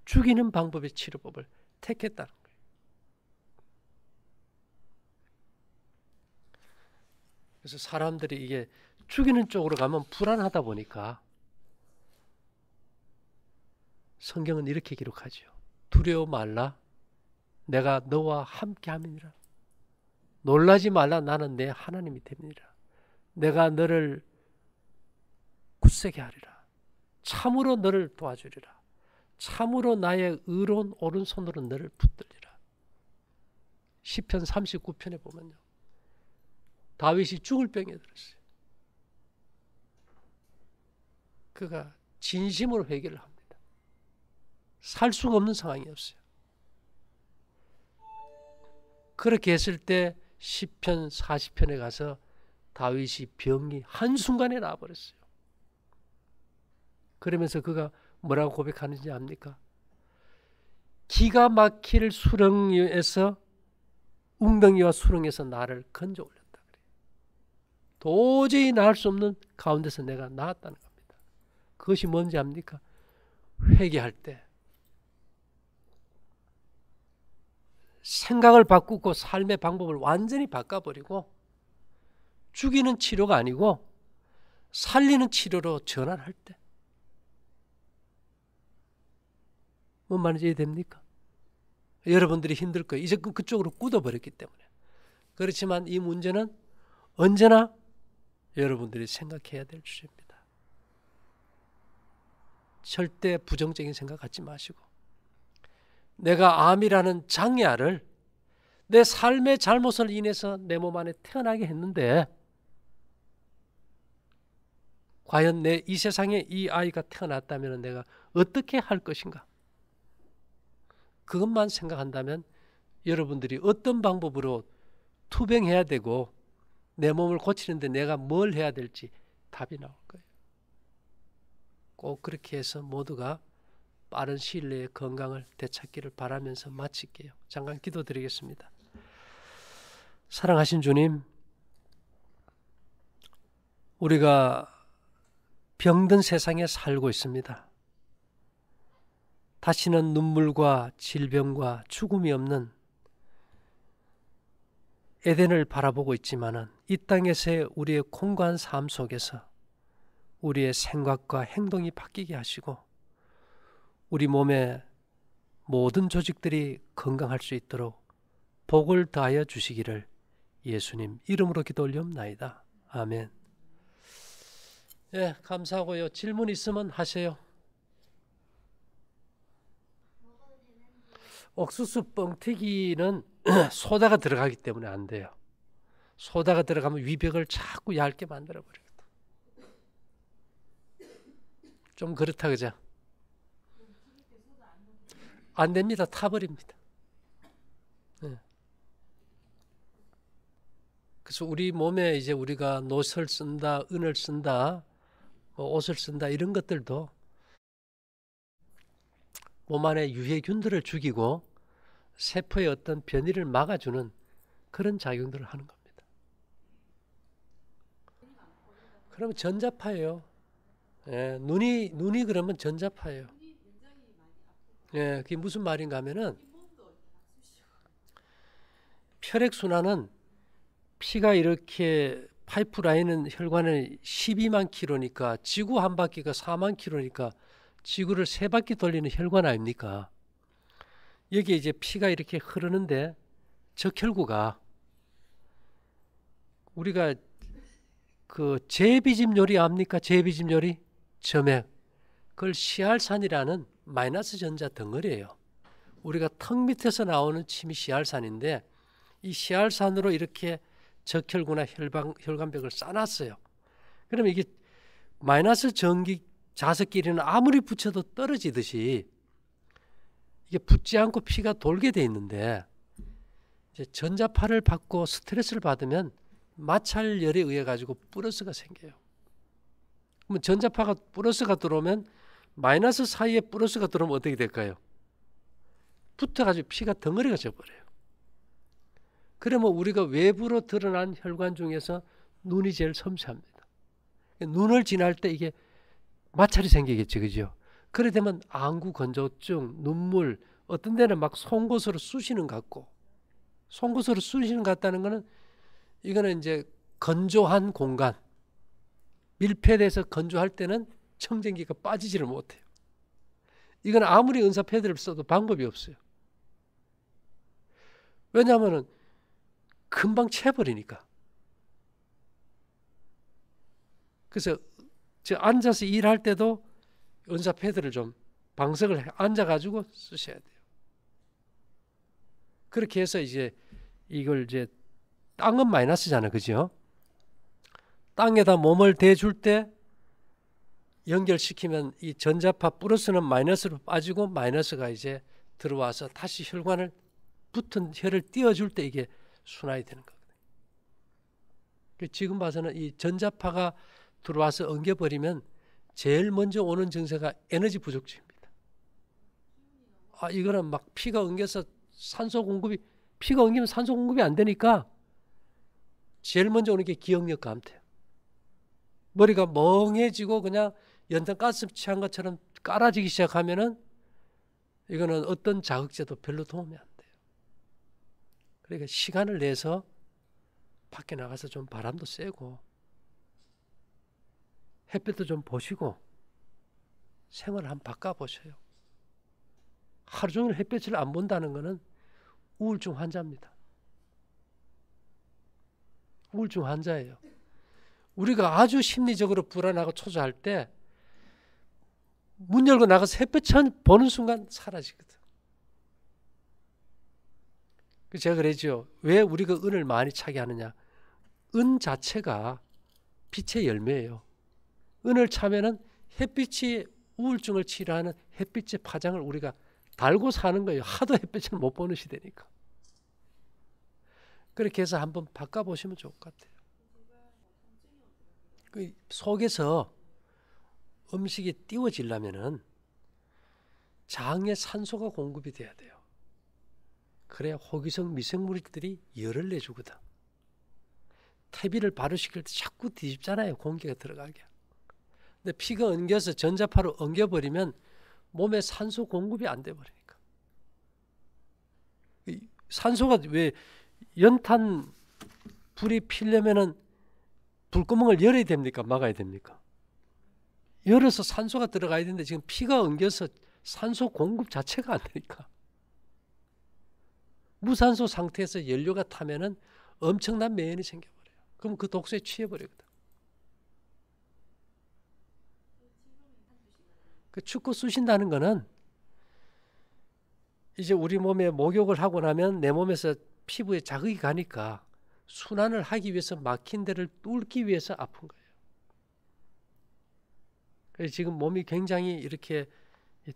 죽이는 방법의 치료법을 택했다는 거예요. 그래서 사람들이 이게 죽이는 쪽으로 가면 불안하다 보니까 성경은 이렇게 기록하죠. 두려워 말라. 내가 너와 함께 함이니라. 놀라지 말라. 나는 내 하나님이 됨이니라. 내가 너를 굳세게 하리라. 참으로 너를 도와주리라. 참으로 나의 의로운 오른손으로 너를 붙들리라. 시편 39편에 보면요. 다윗이 죽을 병에 들었어요. 그가 진심으로 회개를 합니다. 살 수가 없는 상황이었어요. 그렇게 했을 때 시편 40편에 가서 다윗이 병이 한순간에 나아버렸어요. 그러면서 그가 뭐라고 고백하는지 압니까? 기가 막힐 수렁에서 웅덩이와 수렁에서 나를 건져 올렸다. 그래요. 도저히 나을 수 없는 가운데서 내가 나았다는 겁니다. 그것이 뭔지 압니까? 회개할 때 생각을 바꾸고 삶의 방법을 완전히 바꿔버리고 죽이는 치료가 아니고 살리는 치료로 전환할 때. 뭔 말인지 이해됩니까? 여러분들이 힘들 거예요. 이제 그쪽으로 굳어버렸기 때문에. 그렇지만 이 문제는 언제나 여러분들이 생각해야 될 주제입니다. 절대 부정적인 생각 갖지 마시고, 내가 암이라는 장애아를 내 삶의 잘못을 인해서 내 몸 안에 태어나게 했는데, 과연 내 이 세상에 이 아이가 태어났다면 내가 어떻게 할 것인가? 그것만 생각한다면 여러분들이 어떤 방법으로 투병해야 되고 내 몸을 고치는데 내가 뭘 해야 될지 답이 나올 거예요. 꼭 그렇게 해서 모두가 빠른 시일 내에 건강을 되찾기를 바라면서 마칠게요. 잠깐 기도드리겠습니다. 사랑하신 주님, 우리가 병든 세상에 살고 있습니다. 다시는 눈물과 질병과 죽음이 없는 에덴을 바라보고 있지만은 이 땅에서의 우리의 공고한 삶 속에서 우리의 생각과 행동이 바뀌게 하시고 우리 몸의 모든 조직들이 건강할 수 있도록 복을 더하여 주시기를 예수님 이름으로 기도 올리옵나이다. 아멘. 예, 감사하고요. 질문 있으면 하세요. 옥수수 뻥튀기는 소다가 들어가기 때문에 안 돼요. 소다가 들어가면 위벽을 자꾸 얇게 만들어 버리거든. 좀 그렇다 그죠? 안 됩니다. 타버립니다. 네. 그래서 우리 몸에 이제 우리가 노를 쓴다, 은을 쓴다, 옷을 쓴다 이런 것들도 몸 안에 유해균들을 죽이고 세포의 어떤 변이를 막아주는 그런 작용들을 하는 겁니다. 그러면 전자파예요. 예, 눈이 그러면 전자파예요. 예, 그게 무슨 말인가 하면은 혈액순환은 피가 이렇게 파이프라인은 혈관에 12만 킬로니까 지구 한 바퀴가 4만 킬로니까 지구를 3바퀴 돌리는 혈관 아닙니까? 여기에 이제 피가 이렇게 흐르는데 적혈구가 우리가 그 제비집 요리 압니까? 제비집 요리? 점액. 그걸 시알산이라는 마이너스 전자 덩어리예요. 우리가 턱 밑에서 나오는 침이 시알산인데 이 시알산으로 이렇게 적혈구나 혈관벽을 쌓아놨어요. 그러면 이게 마이너스 전기 자석끼리는 아무리 붙여도 떨어지듯이 이게 붙지 않고 피가 돌게 돼 있는데 이제 전자파를 받고 스트레스를 받으면 마찰열에 의해 가지고 플러스가 생겨요. 그러면 전자파가 플러스가 들어오면 마이너스 사이에 플러스가 들어오면 어떻게 될까요? 붙어가지고 피가 덩어리가 져버려요. 그러면 우리가 외부로 드러난 혈관 중에서 눈이 제일 섬세합니다. 눈을 지날 때 이게 마찰이 생기겠죠, 그죠? 그래 되면 안구 건조증, 눈물, 어떤 데는 막 송곳으로 쑤시는 것 같고, 송곳으로 쑤시는 것 같다는 거는 이거는 이제 건조한 공간, 밀폐돼서 건조할 때는 청정기가 빠지지를 못해요. 이건 아무리 은사 패드를 써도 방법이 없어요. 왜냐하면 금방 채버리니까. 그래서 저 앉아서 일할 때도 은사 패드를 좀 방석을 앉아가지고 쓰셔야 돼요. 그렇게 해서 이제 이걸 이제 땅은 마이너스잖아요, 그죠? 땅에다 몸을 대줄 때 연결시키면 이 전자파 플러스는 마이너스로 빠지고 마이너스가 이제 들어와서 다시 혈관을 붙은 혈을 띄워줄 때 이게 순환이 되는 거거든요. 지금 봐서는 이 전자파가 들어와서 엉겨버리면 제일 먼저 오는 증세가 에너지 부족증입니다. 이거는 막 피가 엉겨서 피가 엉기면 산소 공급이 안 되니까 제일 먼저 오는 게 기억력 감퇴예요. 머리가 멍해지고 그냥 연탄 가스 취한 것처럼 깔아지기 시작하면은 이거는 어떤 자극제도 별로 도움이 안 돼요. 그러니까 시간을 내서 밖에 나가서 좀 바람도 쐬고 햇빛도 좀 보시고 생활을 한번 바꿔보셔요. 하루 종일 햇빛을 안 본다는 것은 우울증 환자입니다. 우울증 환자예요. 우리가 아주 심리적으로 불안하고 초조할 때 문 열고 나가서 햇빛 보는 순간 사라지거든. 제가 그러죠. 왜 우리가 은을 많이 차게 하느냐. 은 자체가 빛의 열매예요. 은을 차면은 햇빛이 우울증을 치료하는 햇빛의 파장을 우리가 달고 사는 거예요. 하도 햇빛을 못 보는 시대니까. 그렇게 해서 한번 바꿔보시면 좋을 것 같아요. 그 속에서 음식이 띄워지려면은 장에 산소가 공급이 돼야 돼요. 그래야 호기성 미생물들이 열을 내주거든. 퇴비를 발효시킬 때 자꾸 뒤집잖아요. 공기가 들어가게. 근데 피가 엉겨서 전자파로 엉겨버리면 몸에 산소 공급이 안 돼버리니까. 산소가 왜 연탄 불이 피려면은 불구멍을 열어야 됩니까? 막아야 됩니까? 열어서 산소가 들어가야 되는데 지금 피가 엉겨서 산소 공급 자체가 안 되니까. 무산소 상태에서 연료가 타면은 엄청난 매연이 생겨버려요. 그럼 그 독소에 취해버리거든. 그 축구 쑤신다는 거는 이제 우리 몸에 목욕을 하고 나면 내 몸에서 피부에 자극이 가니까 순환을 하기 위해서 막힌 데를 뚫기 위해서 아픈 거예요. 그래서 지금 몸이 굉장히 이렇게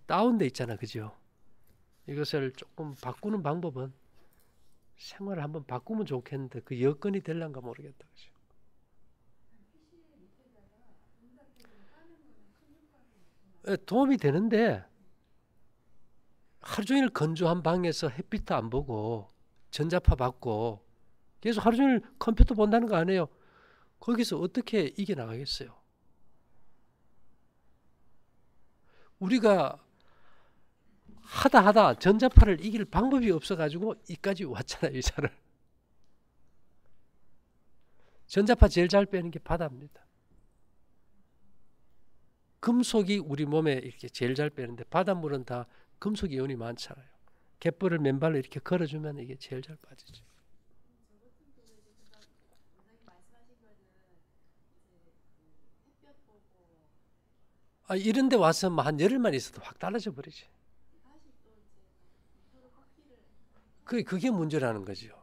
다운돼 있잖아. 그죠? 이것을 조금 바꾸는 방법은 생활을 한번 바꾸면 좋겠는데 그 여건이 될란가 모르겠다. 그죠? 도움이 되는데 하루 종일 건조한 방에서 햇빛도 안 보고 전자파 받고 계속 하루 종일 컴퓨터 본다는 거 아니에요. 거기서 어떻게 이겨나가겠어요? 우리가 하다 전자파를 이길 방법이 없어가지고 이까지 왔잖아요. 이 차를. 전자파 제일 잘 빼는 게 바다입니다. 금속이 우리 몸에 이렇게 제일 잘 빼는데 바닷물은 다 금속 이온이 많잖아요. 갯벌을 맨발로 이렇게 걸어주면 이게 제일 잘 빠지죠. 이런 데 와서 한 열흘만 있어도 확 달라져 버리지. 그게 문제라는 거죠.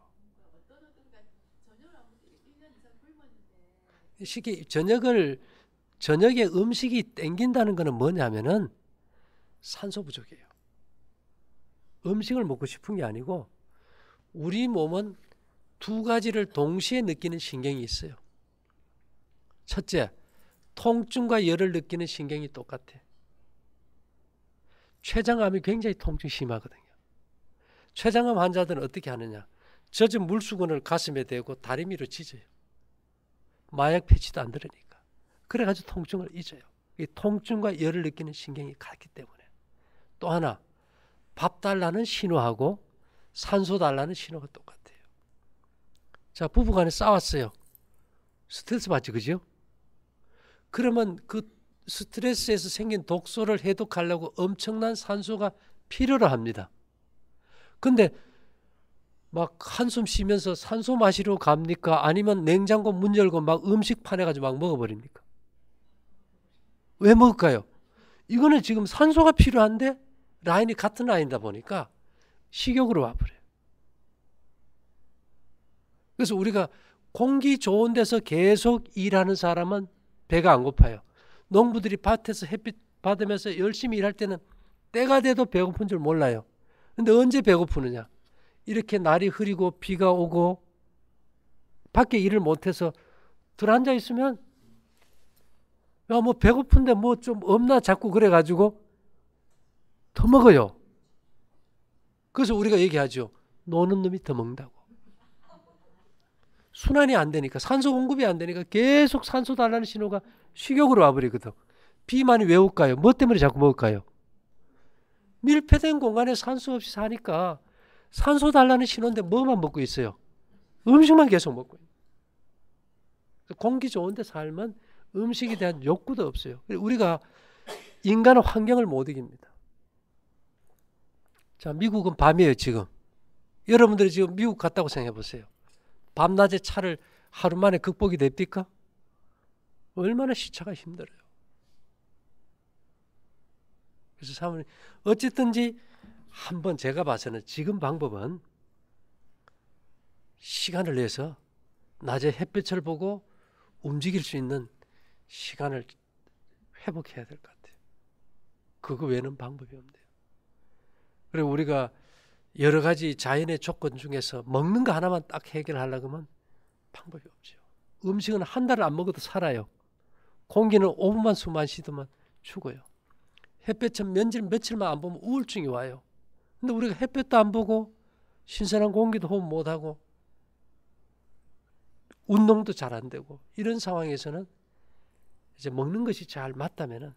쉽게 저녁에 음식이 땡긴다는 것은 뭐냐면은 산소 부족이에요. 음식을 먹고 싶은 게 아니고 우리 몸은 두 가지를 동시에 느끼는 신경이 있어요. 첫째, 통증과 열을 느끼는 신경이 똑같아. 췌장암이 굉장히 통증이 심하거든요. 췌장암 환자들은 어떻게 하느냐. 젖은 물수건을 가슴에 대고 다리미로 찢어요. 마약 패치도 안 들으니까. 그래가지고 통증을 잊어요. 이 통증과 열을 느끼는 신경이 같기 때문에. 또 하나, 밥 달라는 신호하고 산소 달라는 신호가 똑같아요. 자, 부부간에 싸웠어요. 스트레스 받지, 그죠? 그러면 그 스트레스에서 생긴 독소를 해독하려고 엄청난 산소가 필요로 합니다. 근데 막 한숨 쉬면서 산소 마시러 갑니까? 아니면 냉장고 문 열고 막 음식 파내가지고 막 먹어버립니까? 왜 먹을까요? 이거는 지금 산소가 필요한데 라인이 같은 라인이다 보니까 식욕으로 와버려요. 그래서 우리가 공기 좋은 데서 계속 일하는 사람은 배가 안 고파요. 농부들이 밭에서 햇빛 받으면서 열심히 일할 때는 때가 돼도 배고픈 줄 몰라요. 근데 언제 배고프느냐? 이렇게 날이 흐리고 비가 오고 밖에 일을 못해서 들어앉아 있으면 야, 뭐 배고픈데 뭐 좀 없나 자꾸 그래가지고 더 먹어요. 그래서 우리가 얘기하죠. 노는 놈이 더 먹는다고. 순환이 안 되니까 산소 공급이 안 되니까 계속 산소 달라는 신호가 식욕으로 와버리거든. 비만이 왜 올까요? 뭐 때문에 자꾸 먹을까요? 밀폐된 공간에 산소 없이 사니까 산소 달라는 신호인데 뭐만 먹고 있어요? 음식만 계속 먹고 있어요. 공기 좋은 데 살면 음식에 대한 욕구도 없어요. 우리가 인간은 환경을 못 이깁니다. 자, 미국은 밤이에요, 지금. 여러분들이 지금 미국 갔다고 생각해 보세요. 밤낮에 차를 하루 만에 극복이 됩니까? 얼마나 시차가 힘들어요. 그래서 사모님, 어쨌든지 한번 제가 봐서는 지금 방법은 시간을 내서 낮에 햇볕을 보고 움직일 수 있는 시간을 회복해야 될 것 같아요. 그거 외에는 방법이 없네요. 그리고 우리가 여러 가지 자연의 조건 중에서 먹는 거 하나만 딱 해결하려고 하면 방법이 없죠. 음식은 한 달을 안 먹어도 살아요. 공기는 5분만 숨 안 쉬더만 죽어요. 햇볕은 며칠만 안 보면 우울증이 와요. 근데 우리가 햇볕도 안 보고 신선한 공기도 호흡 못하고 운동도 잘 안 되고 이런 상황에서는 이제 먹는 것이 잘 맞다면은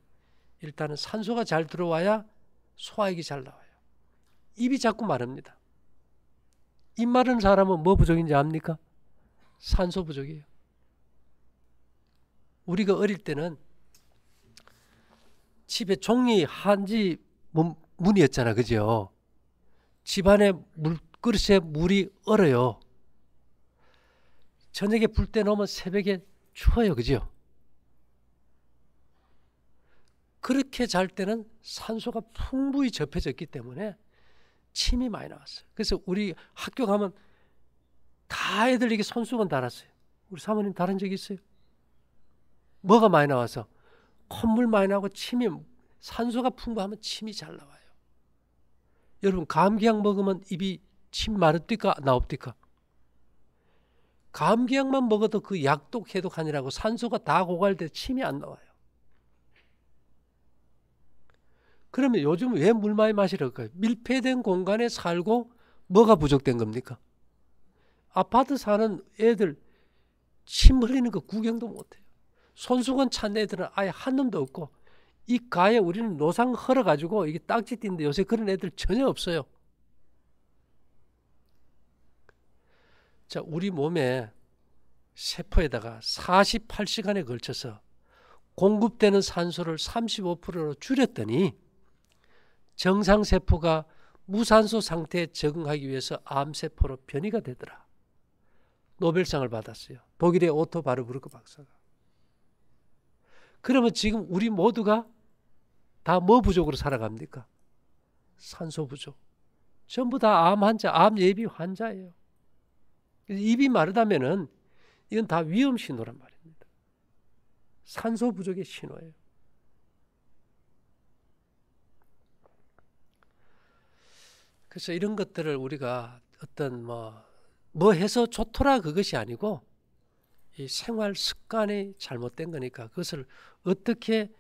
일단은 산소가 잘 들어와야 소화액이 잘 나와요. 입이 자꾸 마릅니다. 입 마른 사람은 뭐 부족인지 압니까? 산소 부족이에요. 우리가 어릴 때는 집에 종이 한지 문이었잖아, 그죠? 집안에 물그릇에 물이 얼어요. 저녁에 불 때 놓으면 새벽에 추워요, 그죠? 그렇게 잘 때는 산소가 풍부히 접해졌기 때문에 침이 많이 나왔어요. 그래서 우리 학교 가면 다 애들에게 손수건 달았어요. 우리 사모님 다른 적 있어요? 뭐가 많이 나와서? 콧물 많이 나고 침이, 산소가 풍부하면 침이 잘 나와요. 여러분 감기약 먹으면 입이 침 마릅니까? 나옵니까? 감기약만 먹어도 그 약독 해독하느라고 산소가 다 고갈돼 침이 안 나와요. 그러면 요즘 왜 물 많이 마시랄까요? 밀폐된 공간에 살고 뭐가 부족된 겁니까? 아파트 사는 애들 침 흘리는 거 구경도 못해요. 손수건 찬 애들은 아예 한 놈도 없고 이 가에 우리는 노상 헐어가지고 이게 딱지 띠는데 요새 그런 애들 전혀 없어요. 자, 우리 몸에 세포에다가 48시간에 걸쳐서 공급되는 산소를 35%로 줄였더니 정상세포가 무산소 상태에 적응하기 위해서 암세포로 변이가 되더라. 노벨상을 받았어요. 독일의 오토 바르부르크 박사가. 그러면 지금 우리 모두가 다 뭐 부족으로 살아갑니까? 산소 부족. 전부 다 암 환자, 암 예비 환자예요. 입이 마르다면은 이건 다 위험 신호란 말입니다. 산소 부족의 신호예요. 그래서 이런 것들을 우리가 어떤 뭐 해서 좋더라 그것이 아니고 이 생활 습관이 잘못된 거니까 그것을 어떻게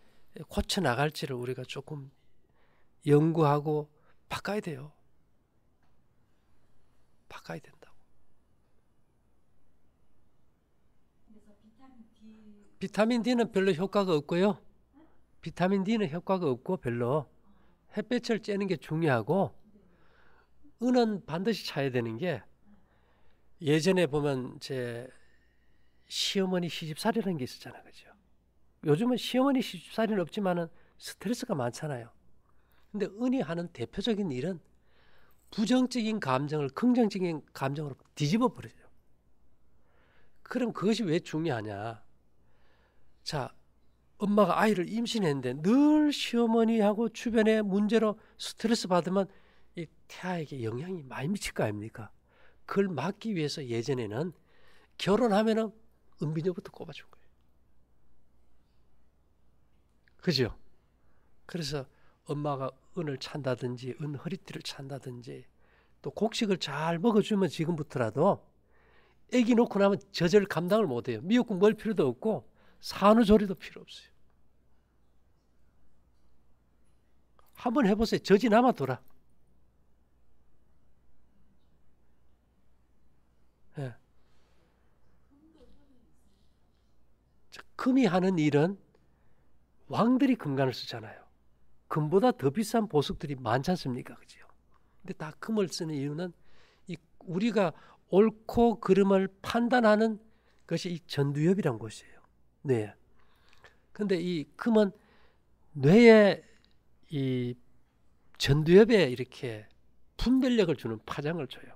고쳐 나갈지를 우리가 조금 연구하고 바꿔야 돼요. 바꿔야 된다고. 비타민 D는 별로 효과가 없고요. 비타민 D는 효과가 없고 별로 햇볕을 쬐는 게 중요하고 은은 반드시 차야 되는 게 예전에 보면 제 시어머니 시집살이라는 게 있었잖아요. 그죠? 요즘은 시어머니 시집살이는 없지만은 스트레스가 많잖아요. 근데 은이 하는 대표적인 일은 부정적인 감정을 긍정적인 감정으로 뒤집어 버려요. 그럼 그것이 왜 중요하냐? 자, 엄마가 아이를 임신했는데 늘 시어머니하고 주변에 문제로 스트레스 받으면 이 태아에게 영향이 많이 미칠 거 아닙니까? 그걸 막기 위해서 예전에는 결혼하면은 은비녀부터 꼽아준 거예요. 그죠? 그래서 엄마가 은을 찬다든지 은 허리띠를 찬다든지 또 곡식을 잘 먹어주면 지금부터라도 애기 놓고 나면 저절 감당을 못해요. 미역국 먹을 필요도 없고 산후조리도 필요 없어요. 한번 해보세요. 젖이 남아돌아. 예. 금이 하는 일은 왕들이 금관을 쓰잖아요. 금보다 더 비싼 보석들이 많지 않습니까? 그죠? 근데 다 금을 쓰는 이유는 우리가 옳고 그름을 판단하는 것이 이 전두엽이란 곳이에요. 네. 근데 이 금은 뇌에 이 전두엽에 이렇게 분별력을 주는 파장을 줘요.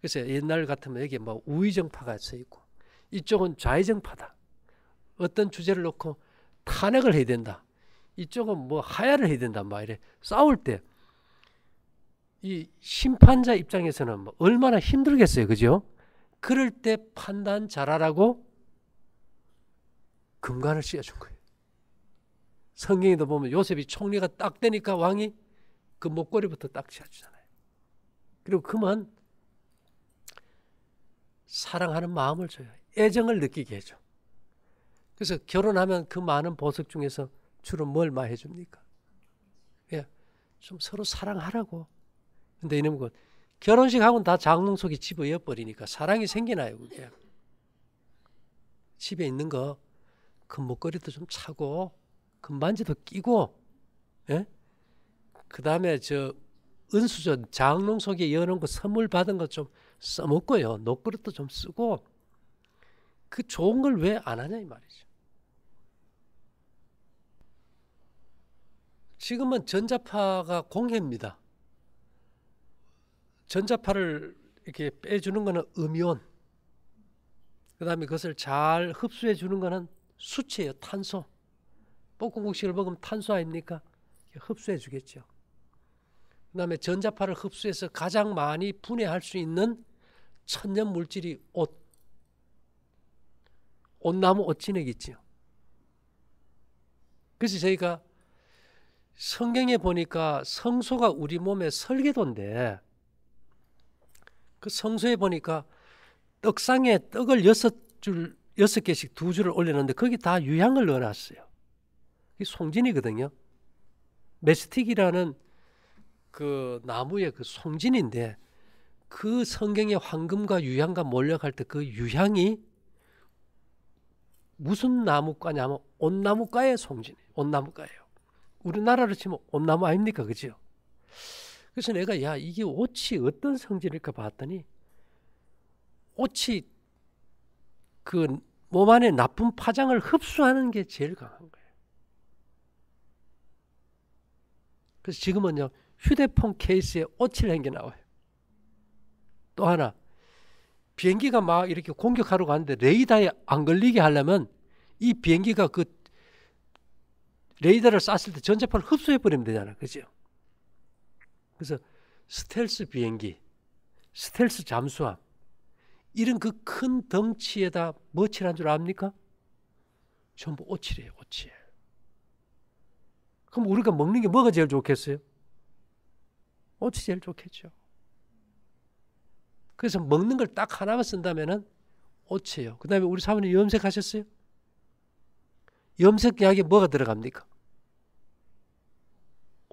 그래서 옛날 같으면 여기 뭐 우의정파가 써 있고 이쪽은 좌의정파다. 어떤 주제를 놓고 탄핵을 해야 된다. 이쪽은 뭐 하야를 해야 된다. 막 이래 싸울 때 이 심판자 입장에서는 뭐 얼마나 힘들겠어요, 그죠? 그럴 때 판단 잘하라고 금관을 씌워준 거예요. 성경에도 보면 요셉이 총리가 딱 되니까 왕이 그 목걸이부터 딱 씌워주잖아요. 그리고 금은 사랑하는 마음을 줘요. 애정을 느끼게 해줘. 그래서 결혼하면 그 많은 보석 중에서 주로 뭘 많이 해줍니까? 예, 좀 서로 사랑하라고. 근데 이놈은 결혼식 하고는 다 장롱 속에 집어넣어 버리니까 사랑이 생기나요, 그게? 집에 있는 거 금목걸이도 좀 차고 금반지도 끼고, 예? 그 다음에 저 은수저 장롱 속에 여놓은 거 선물 받은 거 좀 써먹고요. 녹그릇도 좀 쓰고 그 좋은 걸 왜 안 하냐 이 말이죠. 지금은 전자파가 공해입니다. 전자파를 이렇게 빼주는 거는 음이온, 그 다음에 그것을 잘 흡수해 주는 거는 수치예요. 탄소. 볶음국식을 먹으면 탄소 아닙니까? 흡수해 주겠죠. 그 다음에 전자파를 흡수해서 가장 많이 분해할 수 있는 천연 물질이 옷나무 옷진액이 있죠. 그래서 저희가 성경에 보니까 성소가 우리 몸의 설계도인데 그 성소에 보니까 떡상에 떡을 6개씩 2줄을 올려놓는데 거기 다 유향을 넣어놨어요. 이게 송진이거든요. 메스틱이라는 그 나무의 그 송진인데 그 성경의 황금과 유향과 몰려갈 때 그 유향이 무슨 나무과냐면 온나무과의 송진이에요. 온나무과예요. 우리나라로 치면 온나무 아닙니까? 그죠? 그래서 내가 이게 옷이 어떤 성질일까 봤더니 옷이 그 몸 안에 나쁜 파장을 흡수하는 게 제일 강한 거예요. 그래서 지금은요 휴대폰 케이스에 옷을 한 게 나와요. 또 하나 비행기가 막 이렇게 공격하러 가는데 레이더에 안 걸리게 하려면 이 비행기가 그 레이더를 쐈을 때 전자파를 흡수해 버리면 되잖아, 그죠? 그래서 스텔스 비행기, 스텔스 잠수함 이런 그 큰 덩치에다 뭐 칠한 줄 압니까? 전부 오칠이에요, 오칠. 그럼 우리가 먹는 게 뭐가 제일 좋겠어요? 옷이 제일 좋겠죠. 그래서 먹는 걸 딱 하나만 쓴다면은 옷이에요. 그 다음에 우리 사모님 염색하셨어요? 염색약에 뭐가 들어갑니까?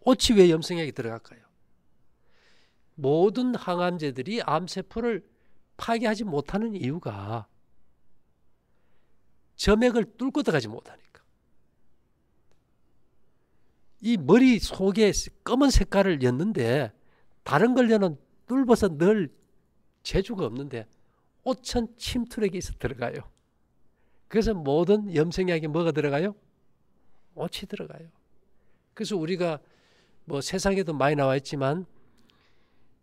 옷이 왜 염색약이 들어갈까요? 모든 항암제들이 암세포를 파괴하지 못하는 이유가 점액을 뚫고 들어가지 못하니까. 이 머리 속에 검은 색깔을 였는데 다른 걸로는 뚫어서 늘 재주가 없는데 오천 침투력이 있어 들어가요. 그래서 모든 염색약에 뭐가 들어가요? 옷이 들어가요. 그래서 우리가 뭐 세상에도 많이 나와 있지만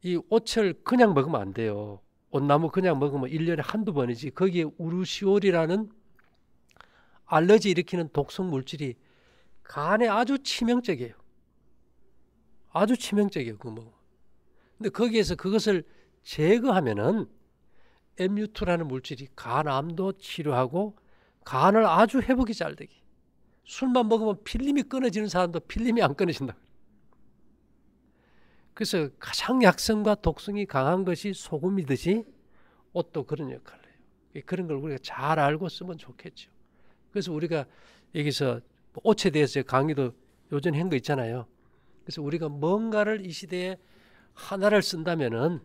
이 옷을 그냥 먹으면 안 돼요. 옷나무 그냥 먹으면 1년에 한두 번이지. 거기에 우루시올이라는 알러지 일으키는 독성 물질이 간에 아주 치명적이에요. 아주 치명적이에요. 그거 먹으면. 근데 거기에서 그것을 제거하면은 MU2라는 물질이 간암도 치료하고 간을 아주 회복이 잘 되게. 술만 먹으면 필름이 끊어지는 사람도 필름이 안 끊어진다. 그래서 가장 약성과 독성이 강한 것이 소금이듯이 옷도 그런 역할을 해요. 그런 걸 우리가 잘 알고 쓰면 좋겠죠. 그래서 우리가 여기서 옷에 대해서 강의도 요즘 한 거 있잖아요. 그래서 우리가 뭔가를 이 시대에 하나를 쓴다면은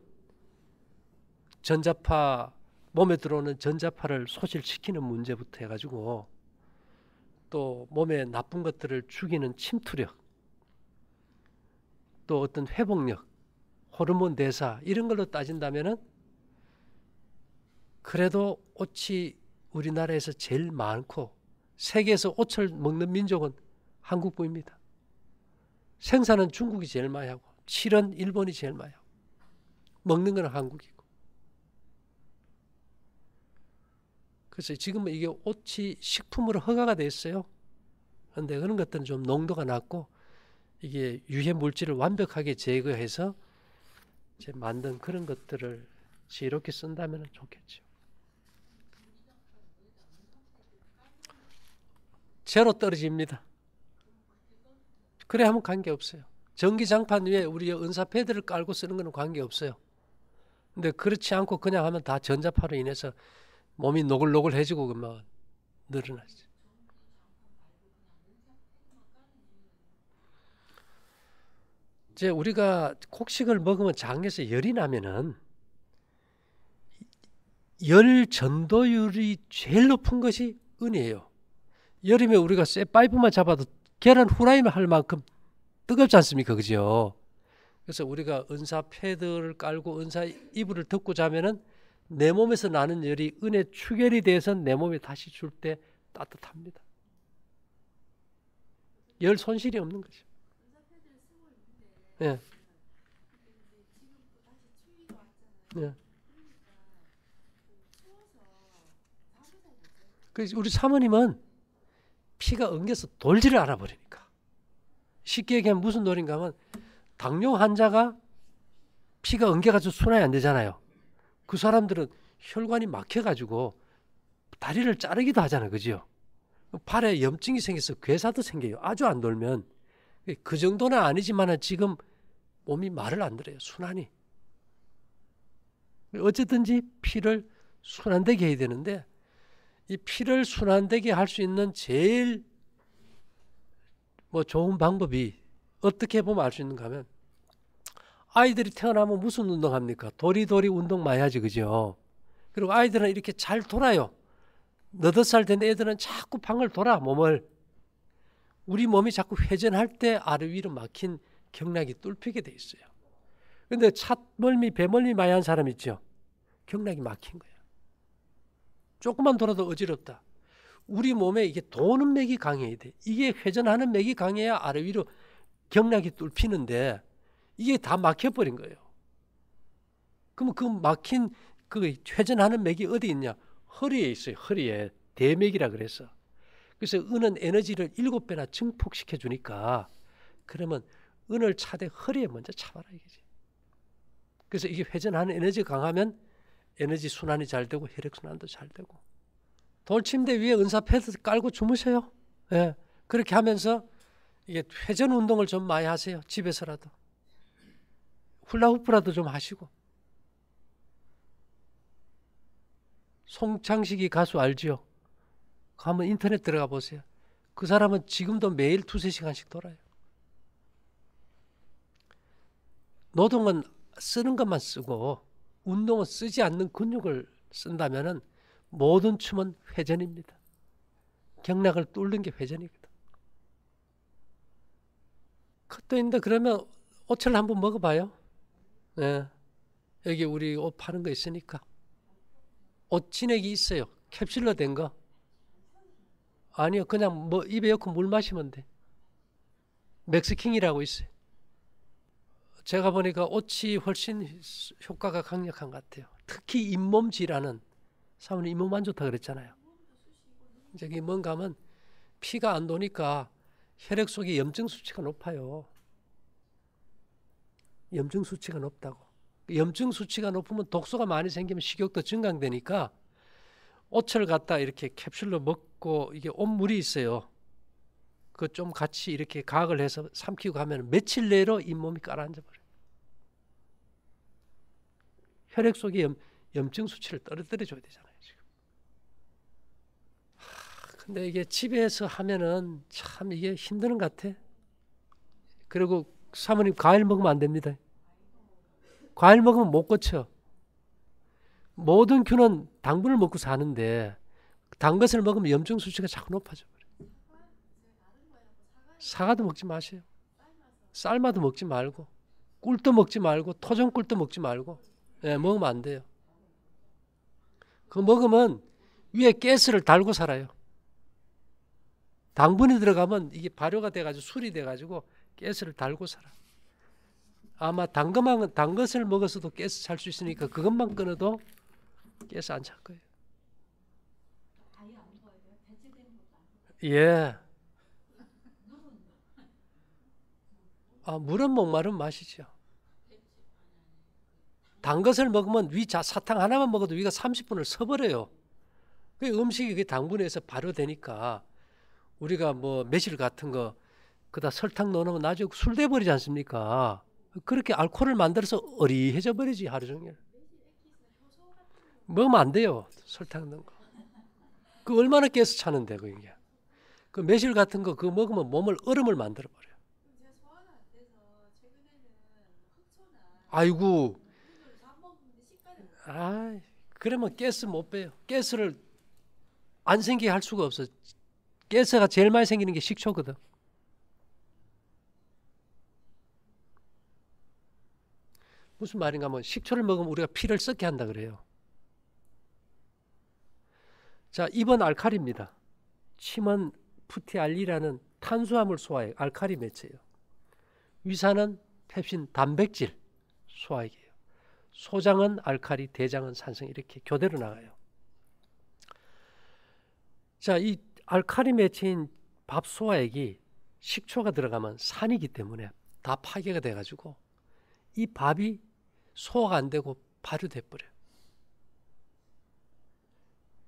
전자파, 몸에 들어오는 전자파를 소실시키는 문제부터 해가지고 또 몸에 나쁜 것들을 죽이는 침투력, 또 어떤 회복력, 호르몬 대사 이런 걸로 따진다면은 그래도 옷이 우리나라에서 제일 많고 세계에서 오철 먹는 민족은 한국뿐입니다. 생산은 중국이 제일 많이 하고 실은 일본이 제일 많이 하고 먹는 건 한국이고. 그래서 지금은 이게 오치 식품으로 허가가 됐어요. 그런데 그런 것들은 좀 농도가 낮고 이게 유해 물질을 완벽하게 제거해서 이제 만든 그런 것들을 이렇게 쓴다면 좋겠죠. 제로 떨어집니다. 그래 하면 관계없어요. 전기장판 위에 우리 은사 패드를 깔고 쓰는 거는 관계없어요. 근데 그렇지 않고 그냥 하면 다 전자파로 인해서 몸이 노글노글해지고 막 늘어나죠. 이제 우리가 곡식을 먹으면 장에서 열이 나면은 열 전도율이 제일 높은 것이 은이에요. 여름에 우리가 쇠 파이프만 잡아도 계란 후라이만 할 만큼 뜨겁지 않습니까? 그죠? 그래서 우리가 은사 패드를 깔고 은사 이불을 덮고 자면은 내 몸에서 나는 열이 은에 추결이 돼서 내 몸에 다시 줄 때 따뜻합니다. 열 손실이 없는 거죠. 예. 예. 그래서 우리 사모님은 피가 엉겨서 돌지를 않아 버리니까. 쉽게 얘기하면 무슨 놀인가 하면 당뇨 환자가 피가 엉겨가지고 순환이 안 되잖아요. 그 사람들은 혈관이 막혀가지고 다리를 자르기도 하잖아요. 그죠? 팔에 염증이 생겨서 괴사도 생겨요. 아주 안 돌면. 그 정도는 아니지만 지금 몸이 말을 안 들어요. 순환이. 어쨌든지 피를 순환되게 해야 되는데 이 피를 순환되게 할 수 있는 제일 좋은 방법이 어떻게 보면 알 수 있는가 하면 아이들이 태어나면 무슨 운동합니까? 도리도리 운동 많이 하지. 그죠? 그리고 아이들은 이렇게 잘 돌아요. 8살 된 애들은 자꾸 방을 돌아 몸을. 우리 몸이 자꾸 회전할 때 아래 위로 막힌 경락이 뚫히게 돼 있어요. 그런데 찻멀미, 배멀미 많이 한 사람 있죠? 경락이 막힌 거예요. 조금만 돌아도 어지럽다. 우리 몸에 이게 도는 맥이 강해야 돼. 이게 회전하는 맥이 강해야 아래 위로 경락이 뚫히는데 이게 다 막혀버린 거예요. 그러면 그 막힌 그 회전하는 맥이 어디 있냐? 허리에 있어요. 허리에. 대맥이라 그래서. 그래서 은은 에너지를 7배나 증폭시켜 주니까 그러면 은을 차되 허리에 먼저 차봐라 이거지. 그래서 이게 회전하는 에너지가 강하면 에너지 순환이 잘 되고 혈액순환도 잘 되고. 돌침대 위에 은사 패드 깔고 주무세요. 예. 그렇게 하면서 이게 회전 운동을 좀 많이 하세요. 집에서라도. 훌라후프라도 좀 하시고. 송창식이 가수 알지요? 한번 인터넷 들어가 보세요. 그 사람은 지금도 매일 2-3시간씩 돌아요. 노동은 쓰는 것만 쓰고 운동은 쓰지 않는 근육을 쓴다면 모든 춤은 회전입니다. 경락을 뚫는 게 회전이거든. 그것도 있는데 그러면 오철 한번 먹어봐요. 네. 여기 우리 옷 파는 거 있으니까. 옷 진액이 있어요. 캡슐로 된 거. 아니요. 그냥 입에 넣고 물 마시면 돼. 맥스킹이라고 있어요. 제가 보니까 옷이 훨씬 효과가 강력한 것 같아요. 특히 잇몸 질환은 사모님 잇몸 안 좋다 그랬잖아요. 저기 뭔가 하면 피가 안 도니까 혈액 속에 염증 수치가 높아요. 염증 수치가 높다고. 염증 수치가 높으면 독소가 많이 생기면 식욕도 증강되니까 오철 갖다 이렇게 캡슐로 먹고 이게 온물이 있어요. 그거 좀 같이 이렇게 가글 해서 삼키고 가면 며칠 내로 잇몸이 가라앉아 버려요. 혈액 속에 염증 수치를 떨어뜨려 줘야 되잖아요, 지금. 근데 이게 집에서 하면은 참 이게 힘드는 것 같아. 그리고 사모님 과일 먹으면 안 됩니다. 과일 먹으면 못 고쳐. 모든 균은 당분을 먹고 사는데 단 것을 먹으면 염증 수치가 자꾸 높아져 버려요. 사과도 먹지 마세요. 쌀마도 먹지 말고 꿀도 먹지 말고 토종 꿀도 먹지 말고 먹으면 안 돼요. 그거 먹으면 위에 가스를 달고 살아요. 당분이 들어가면 이게 발효가 돼가지고 술이 돼가지고 가스를 달고 살아. 아마 단 것을 먹어서도 가스 찰 수 있으니까 그것만 끊어도 가스 안 찰 거예요. 예. 물은 목마르면 마시죠. 단 것을 먹으면 사탕 하나만 먹어도 위가 30분을 서버려요. 그 음식이 당분에서 발효되니까 우리가 뭐 매실 같은 거 그다 설탕 넣어놓으면 나중에 술 돼버리지 않습니까? 그렇게 알코올을 만들어서 어리해져 버리지 하루 종일. 먹으면 안 돼요. 설탕 넣은 거. 그 얼마나 가스 차는데 그게. 그 매실 같은 거 그거 먹으면 몸을 얼음을 만들어 버려요. 아이고. 그러면 가스 못 빼요. 가스를 안 생기게 할 수가 없어. 가스가 제일 많이 생기는 게 식초거든. 무슨 말인가 하면 식초를 먹으면 우리가 피를 썩게 한다 그래요. 자, 2번 알칼리입니다. 침은 푸티알리라는 탄수화물 소화액, 알칼리 매체예요. 위산은 펩신, 단백질 소화액이에요. 소장은 알칼리, 대장은 산성 이렇게 교대로 나가요. 자, 이 알칼리 매체인 밥 소화액이 식초가 들어가면 산이기 때문에 다 파괴가 돼가지고 이 밥이 소화가 안 되고 발효돼 버려요.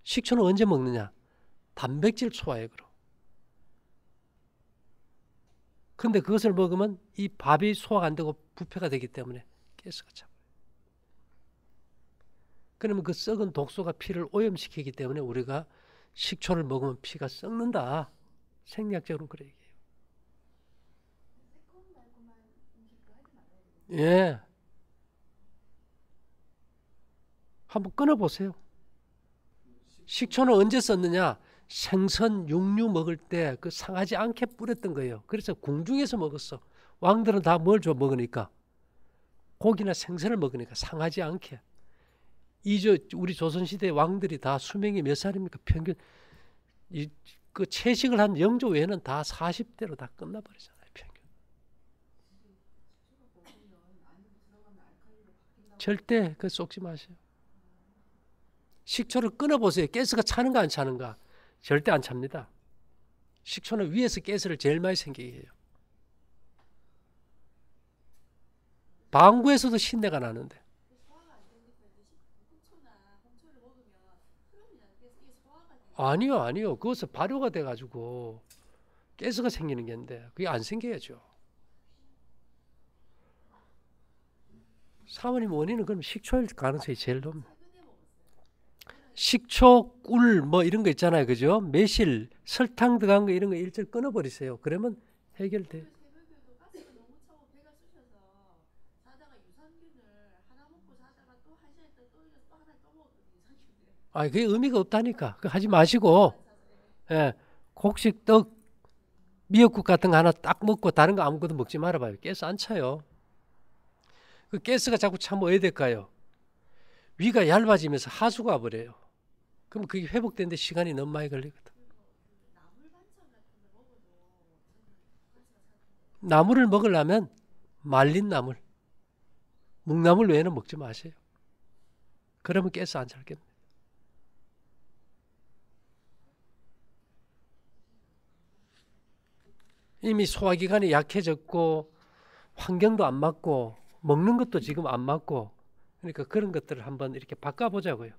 식초는 언제 먹느냐? 단백질 소화액으로. 근데 그것을 먹으면 이 밥이 소화가 안 되고 부패가 되기 때문에 가스가 차버려요. 그러면 그 썩은 독소가 피를 오염시키기 때문에 우리가 식초를 먹으면 피가 썩는다. 생리학적으로 그래 얘기해요. 예. 한번 끊어보세요. 식초는 언제 썼느냐? 생선, 육류 먹을 때 그 상하지 않게 뿌렸던 거예요. 그래서 궁중에서 먹었어. 왕들은 다 뭘 줘 먹으니까? 고기나 생선을 먹으니까 상하지 않게. 우리 조선시대 왕들이 다 수명이 몇 살입니까? 평균 그 채식을 한 영조 외에는 다 40대로 다 끝나버리잖아요. 평균. 절대 그 쏙지 마세요. 식초를 끊어보세요. 가스가 차는가 안 차는가? 절대 안 찹니다. 식초는 위에서 가스를 제일 많이 생기게 해요. 방구에서도 신내가 나는데. 아니요. 그것은 발효가 돼가지고 가스가 생기는 게 있는데 그게 안 생겨야죠. 사모님 원인은 그럼 식초일 가능성이 제일 높습니다. 식초, 꿀 뭐 이런 거 있잖아요. 그죠? 매실, 설탕 들어간 거 이런 거 일절 끊어버리세요. 그러면 해결돼요. 그게 의미가 없다니까. 그거 하지 마시고, 예, 곡식, 떡, 미역국 같은 거 하나 딱 먹고 다른 거 아무것도 먹지 말아봐요. 가스 안 차요. 그 가스가 자꾸 차면 어떻게 될까요? 위가 얇아지면서 하수가 와버려요. 그럼 그게 회복되는데 시간이 너무 많이 걸리거든. 나물을 먹으려면 말린 나물, 묵나물 외에는 먹지 마세요. 그러면 가스 안 찰겠네. 이미 소화기관이 약해졌고 환경도 안 맞고 먹는 것도 지금 안 맞고 그러니까 그런 것들을 한번 이렇게 바꿔보자고요.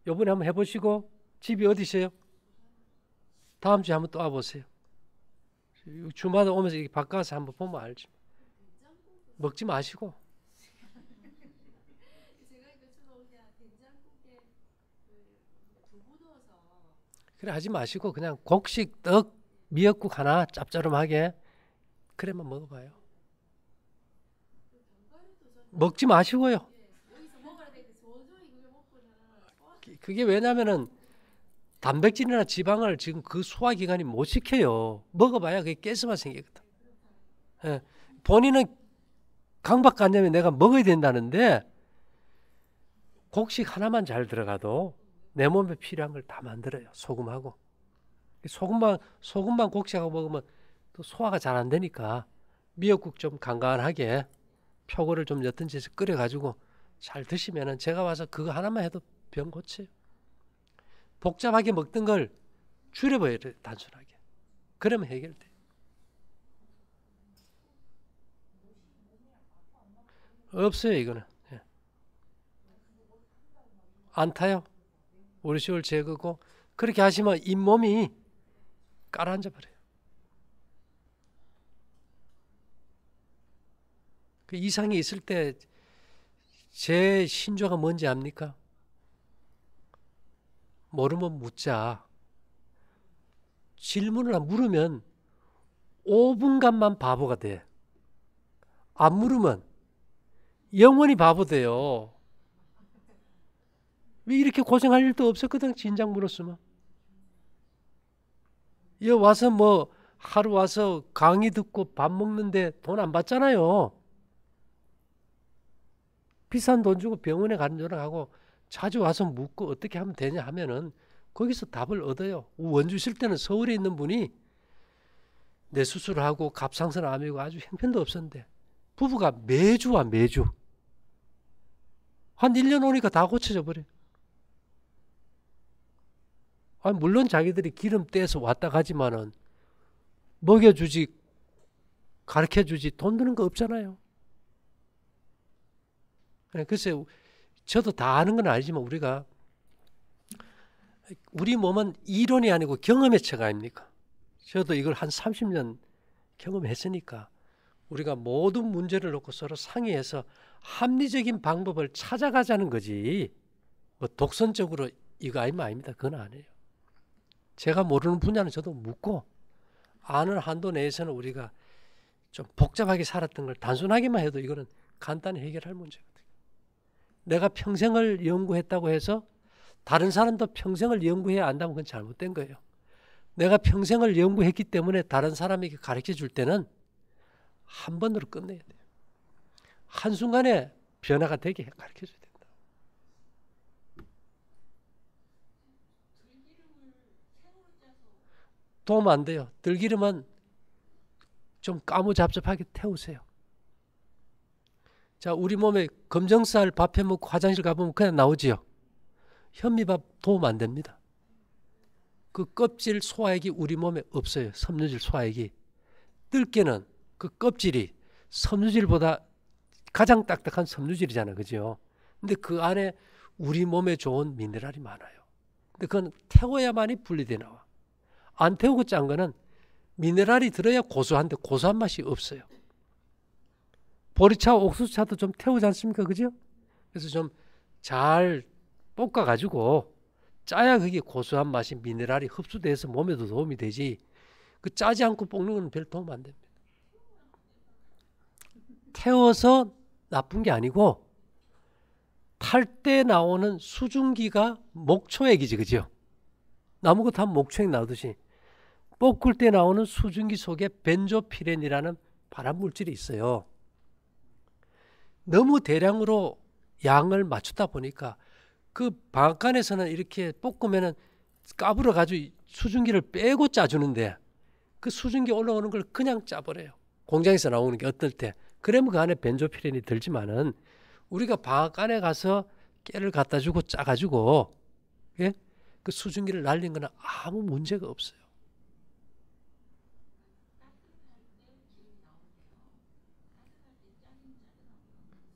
요번에 한번 해보시고 집이 어디세요? 다음 주에 한번 또 와보세요. 주마다 오면서 이렇게 바꿔서 한번 보면 알지. 먹지 마시고. 그래 하지 마시고 그냥 곡식, 떡, 미역국 하나 짭조름하게 그래만 먹어봐요. 먹지 마시고요. 그게 왜냐면은 단백질이나 지방을 지금 그 소화기관이 못 시켜요. 먹어봐야 그게 가스만 생기거든. 예. 본인은 강박관념에 내가 먹어야 된다는데 곡식 하나만 잘 들어가도 내 몸에 필요한 걸 다 만들어요. 소금하고. 소금만 곡식하고 먹으면 또 소화가 잘 안 되니까 미역국 좀 간간하게 표고를 좀 옅은지 해서 끓여가지고 잘 드시면은 제가 와서 그거 하나만 해도 병 고쳐요. 복잡하게 먹던 걸 줄여버려야 돼, 단순하게. 그러면 해결돼. 없어요, 이거는. 예. 안 타요. 우리시올 제거고 그렇게 하시면 잇몸이 깔아앉아 버려요. 그 이상이 있을 때 제 신조가 뭔지 압니까? 모르면 묻자. 질문을 물으면 5분간만 바보가 돼. 안 물으면 영원히 바보 돼요. 왜 이렇게 고생할 일도 없었거든, 진작 물었으면. 여기 와서 뭐 하루 와서 강의 듣고 밥 먹는데 돈 안 받잖아요. 비싼 돈 주고 병원에 가는 줄 하고 자주 와서 묻고 어떻게 하면 되냐 하면은 거기서 답을 얻어요. 원주 있을 때는 서울에 있는 분이 내 수술을 하고 갑상선암이고 아주 형편도 없었는데 부부가 매주 와, 매주. 한 1년 오니까 다 고쳐져 버려. 아니, 물론 자기들이 기름 떼서 왔다 가지만은 먹여주지, 가르쳐주지 돈 드는 거 없잖아요. 글쎄, 저도 다 아는 건 아니지만 우리 몸은 이론이 아니고 경험의 책 아닙니까? 저도 이걸 한 30년 경험했으니까 우리가 모든 문제를 놓고 서로 상의해서 합리적인 방법을 찾아가자는 거지. 뭐 독선적으로 이거 아니면 아닙니다. 그건 아니에요. 제가 모르는 분야는 저도 묻고 아는 한도 내에서는 우리가 좀 복잡하게 살았던 걸 단순하게만 해도 이거는 간단히 해결할 문제거든요. 내가 평생을 연구했다고 해서 다른 사람도 평생을 연구해야 안다면 그건 잘못된 거예요. 내가 평생을 연구했기 때문에 다른 사람에게 가르쳐 줄 때는 한 번으로 끝내야 돼요. 한순간에 변화가 되게 가르쳐 줘야 된다. 도움 안 돼요. 들기름은 좀 까무잡잡하게 태우세요. 자, 우리 몸에 검정살 밥 해먹고 화장실 가보면 그냥 나오지요. 현미밥 도움 안 됩니다. 그 껍질 소화액이 우리 몸에 없어요. 섬유질 소화액이. 들깨는 그 껍질이 섬유질보다 가장 딱딱한 섬유질이잖아요. 그죠? 근데 그 안에 우리 몸에 좋은 미네랄이 많아요. 근데 그건 태워야만이 분리돼 나와. 안 태우고 짠 거는 미네랄이 들어야 고소한데 고소한 맛이 없어요. 보리차, 옥수수차도 좀 태우지 않습니까? 그죠? 그래서 좀 잘 볶아가지고 짜야 그게 고소한 맛이 미네랄이 흡수돼서 몸에도 도움이 되지. 그 짜지 않고 볶는 건 별 도움 안 됩니다. 태워서 나쁜 게 아니고 탈 때 나오는 수증기가 목초액이지, 그죠? 나무가 타면 목초액 나오듯이 볶을 때 나오는 수증기 속에 벤조피렌이라는 발암 물질이 있어요. 너무 대량으로 양을 맞추다 보니까 그 방앗간에서는 이렇게 볶으면은 까불어 가지고 수증기를 빼고 짜주는데 그 수증기 올라오는 걸 그냥 짜버려요. 공장에서 나오는 게 어떨 때. 그러면 그 안에 벤조피렌이 들지만은 우리가 방앗간에 가서 깨를 갖다 주고 짜가지고 예? 그 수증기를 날린 거는 아무 문제가 없어요.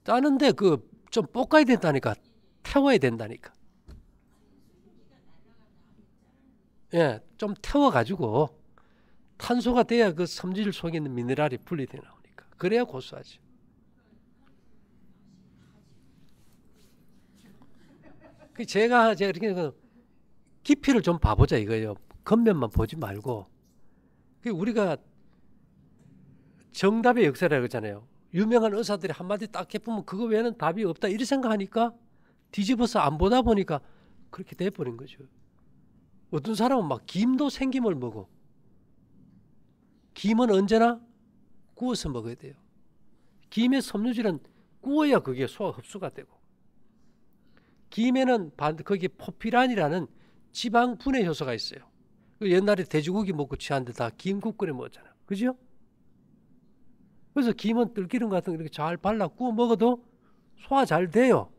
짜는데 그 좀 볶아야 된다니까. 태워야 된다니까. 예, 좀 태워가지고 탄소가 돼야 그 섬유질 속에 있는 미네랄이 분리돼 나오니까. 그래야 고소하지. 제가 이렇게 깊이를 좀 봐보자 이거예요. 겉면만 보지 말고. 우리가 정답의 역사라고 하잖아요. 유명한 의사들이 한마디 딱 해보면 그거 외에는 답이 없다 이렇게 생각하니까 뒤집어서 안 보다 보니까 그렇게 돼버린 거죠. 어떤 사람은 막 김도 생김을 먹어. 김은 언제나 구워서 먹어야 돼요. 김의 섬유질은 구워야 그게 소화 흡수가 되고 김에는 거기에 포피란이라는 지방 분해 효소가 있어요. 옛날에 돼지고기 먹고 취한데 다 김국 끓여 먹었잖아. 그죠? 그래서 김은 들기름 같은 거 이렇게 잘 발라 구워 먹어도 소화 잘 돼요.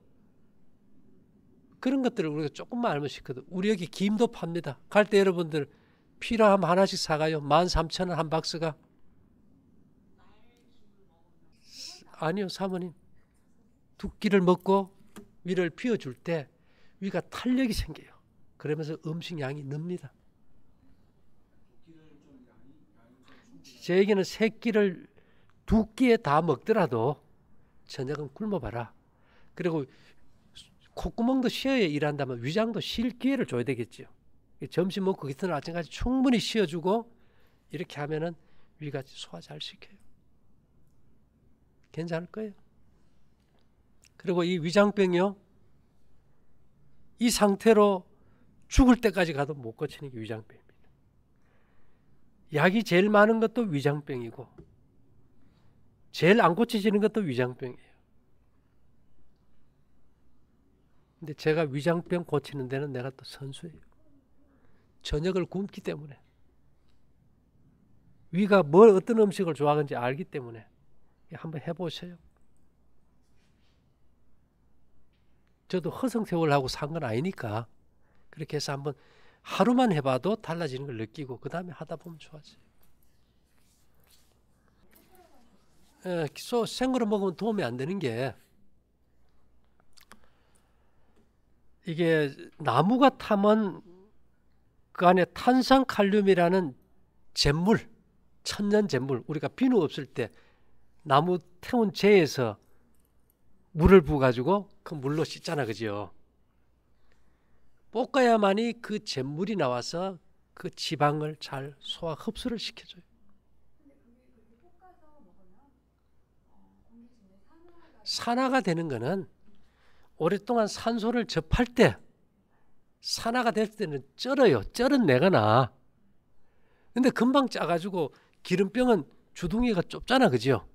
그런 것들을 우리가 조금만 알면 쉽거든. 우리 여기 김도 팝니다. 갈 때 여러분들 필요하면 하나씩 사가요. 13,000원 한 박스가. 아니요, 사모님. 두 끼를 먹고 위를 비워줄 때 위가 탄력이 생겨요. 그러면서 음식 양이 늡니다. 제 얘기는 세 끼를 두 끼에 다 먹더라도 저녁은 굶어봐라. 그리고 콧구멍도 쉬어야 일한다면 위장도 쉴 기회를 줘야 되겠죠. 점심 먹고 이튿날 아침까지 충분히 쉬어주고 이렇게 하면은 위가 소화 잘 시켜요. 괜찮을 거예요. 그리고 이 위장병이요, 이 상태로 죽을 때까지 가도 못 고치는 게 위장병입니다. 약이 제일 많은 것도 위장병이고 제일 안 고쳐지는 것도 위장병이에요. 근데 제가 위장병 고치는 데는 내가 또 선수예요. 저녁을 굶기 때문에. 위가 어떤 음식을 좋아하는지 알기 때문에. 한번 해보세요. 저도 허송세월하고 산 건 아니니까 그렇게 해서 한번 하루만 해봐도 달라지는 걸 느끼고 그 다음에 하다 보면 좋아져요. 생으로 먹으면 도움이 안 되는 게 이게 나무가 타면 그 안에 탄산칼륨이라는 잿물, 천연 잿물, 우리가 비누 없을 때 나무 태운 재에서 물을 부어가지고 그 물로 씻잖아, 그죠? 볶아야만이 그 잿물이 나와서 그 지방을 잘 소화 흡수를 시켜줘요. 산화가 되는 거는 오랫동안 산소를 접할 때 산화가 될 때는 쩔어요. 쩔은 내가 나. 근데 금방 짜가지고 기름병은 주둥이가 좁잖아, 그죠?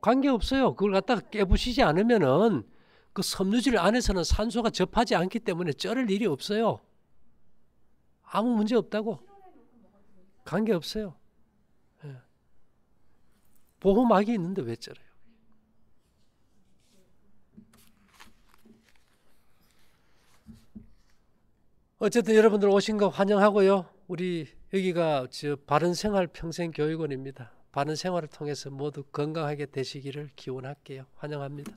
관계없어요. 그걸 갖다가 깨부시지 않으면은 그 섬유질 안에서는 산소가 접하지 않기 때문에 쩔을 일이 없어요. 아무 문제 없다고. 관계없어요. 예. 보호막이 있는데 왜 쩔어요? 어쨌든 여러분들 오신 거 환영하고요. 우리 여기가 바른생활 평생교육원입니다. 바른생활을 통해서 모두 건강하게 되시기를 기원할게요. 환영합니다.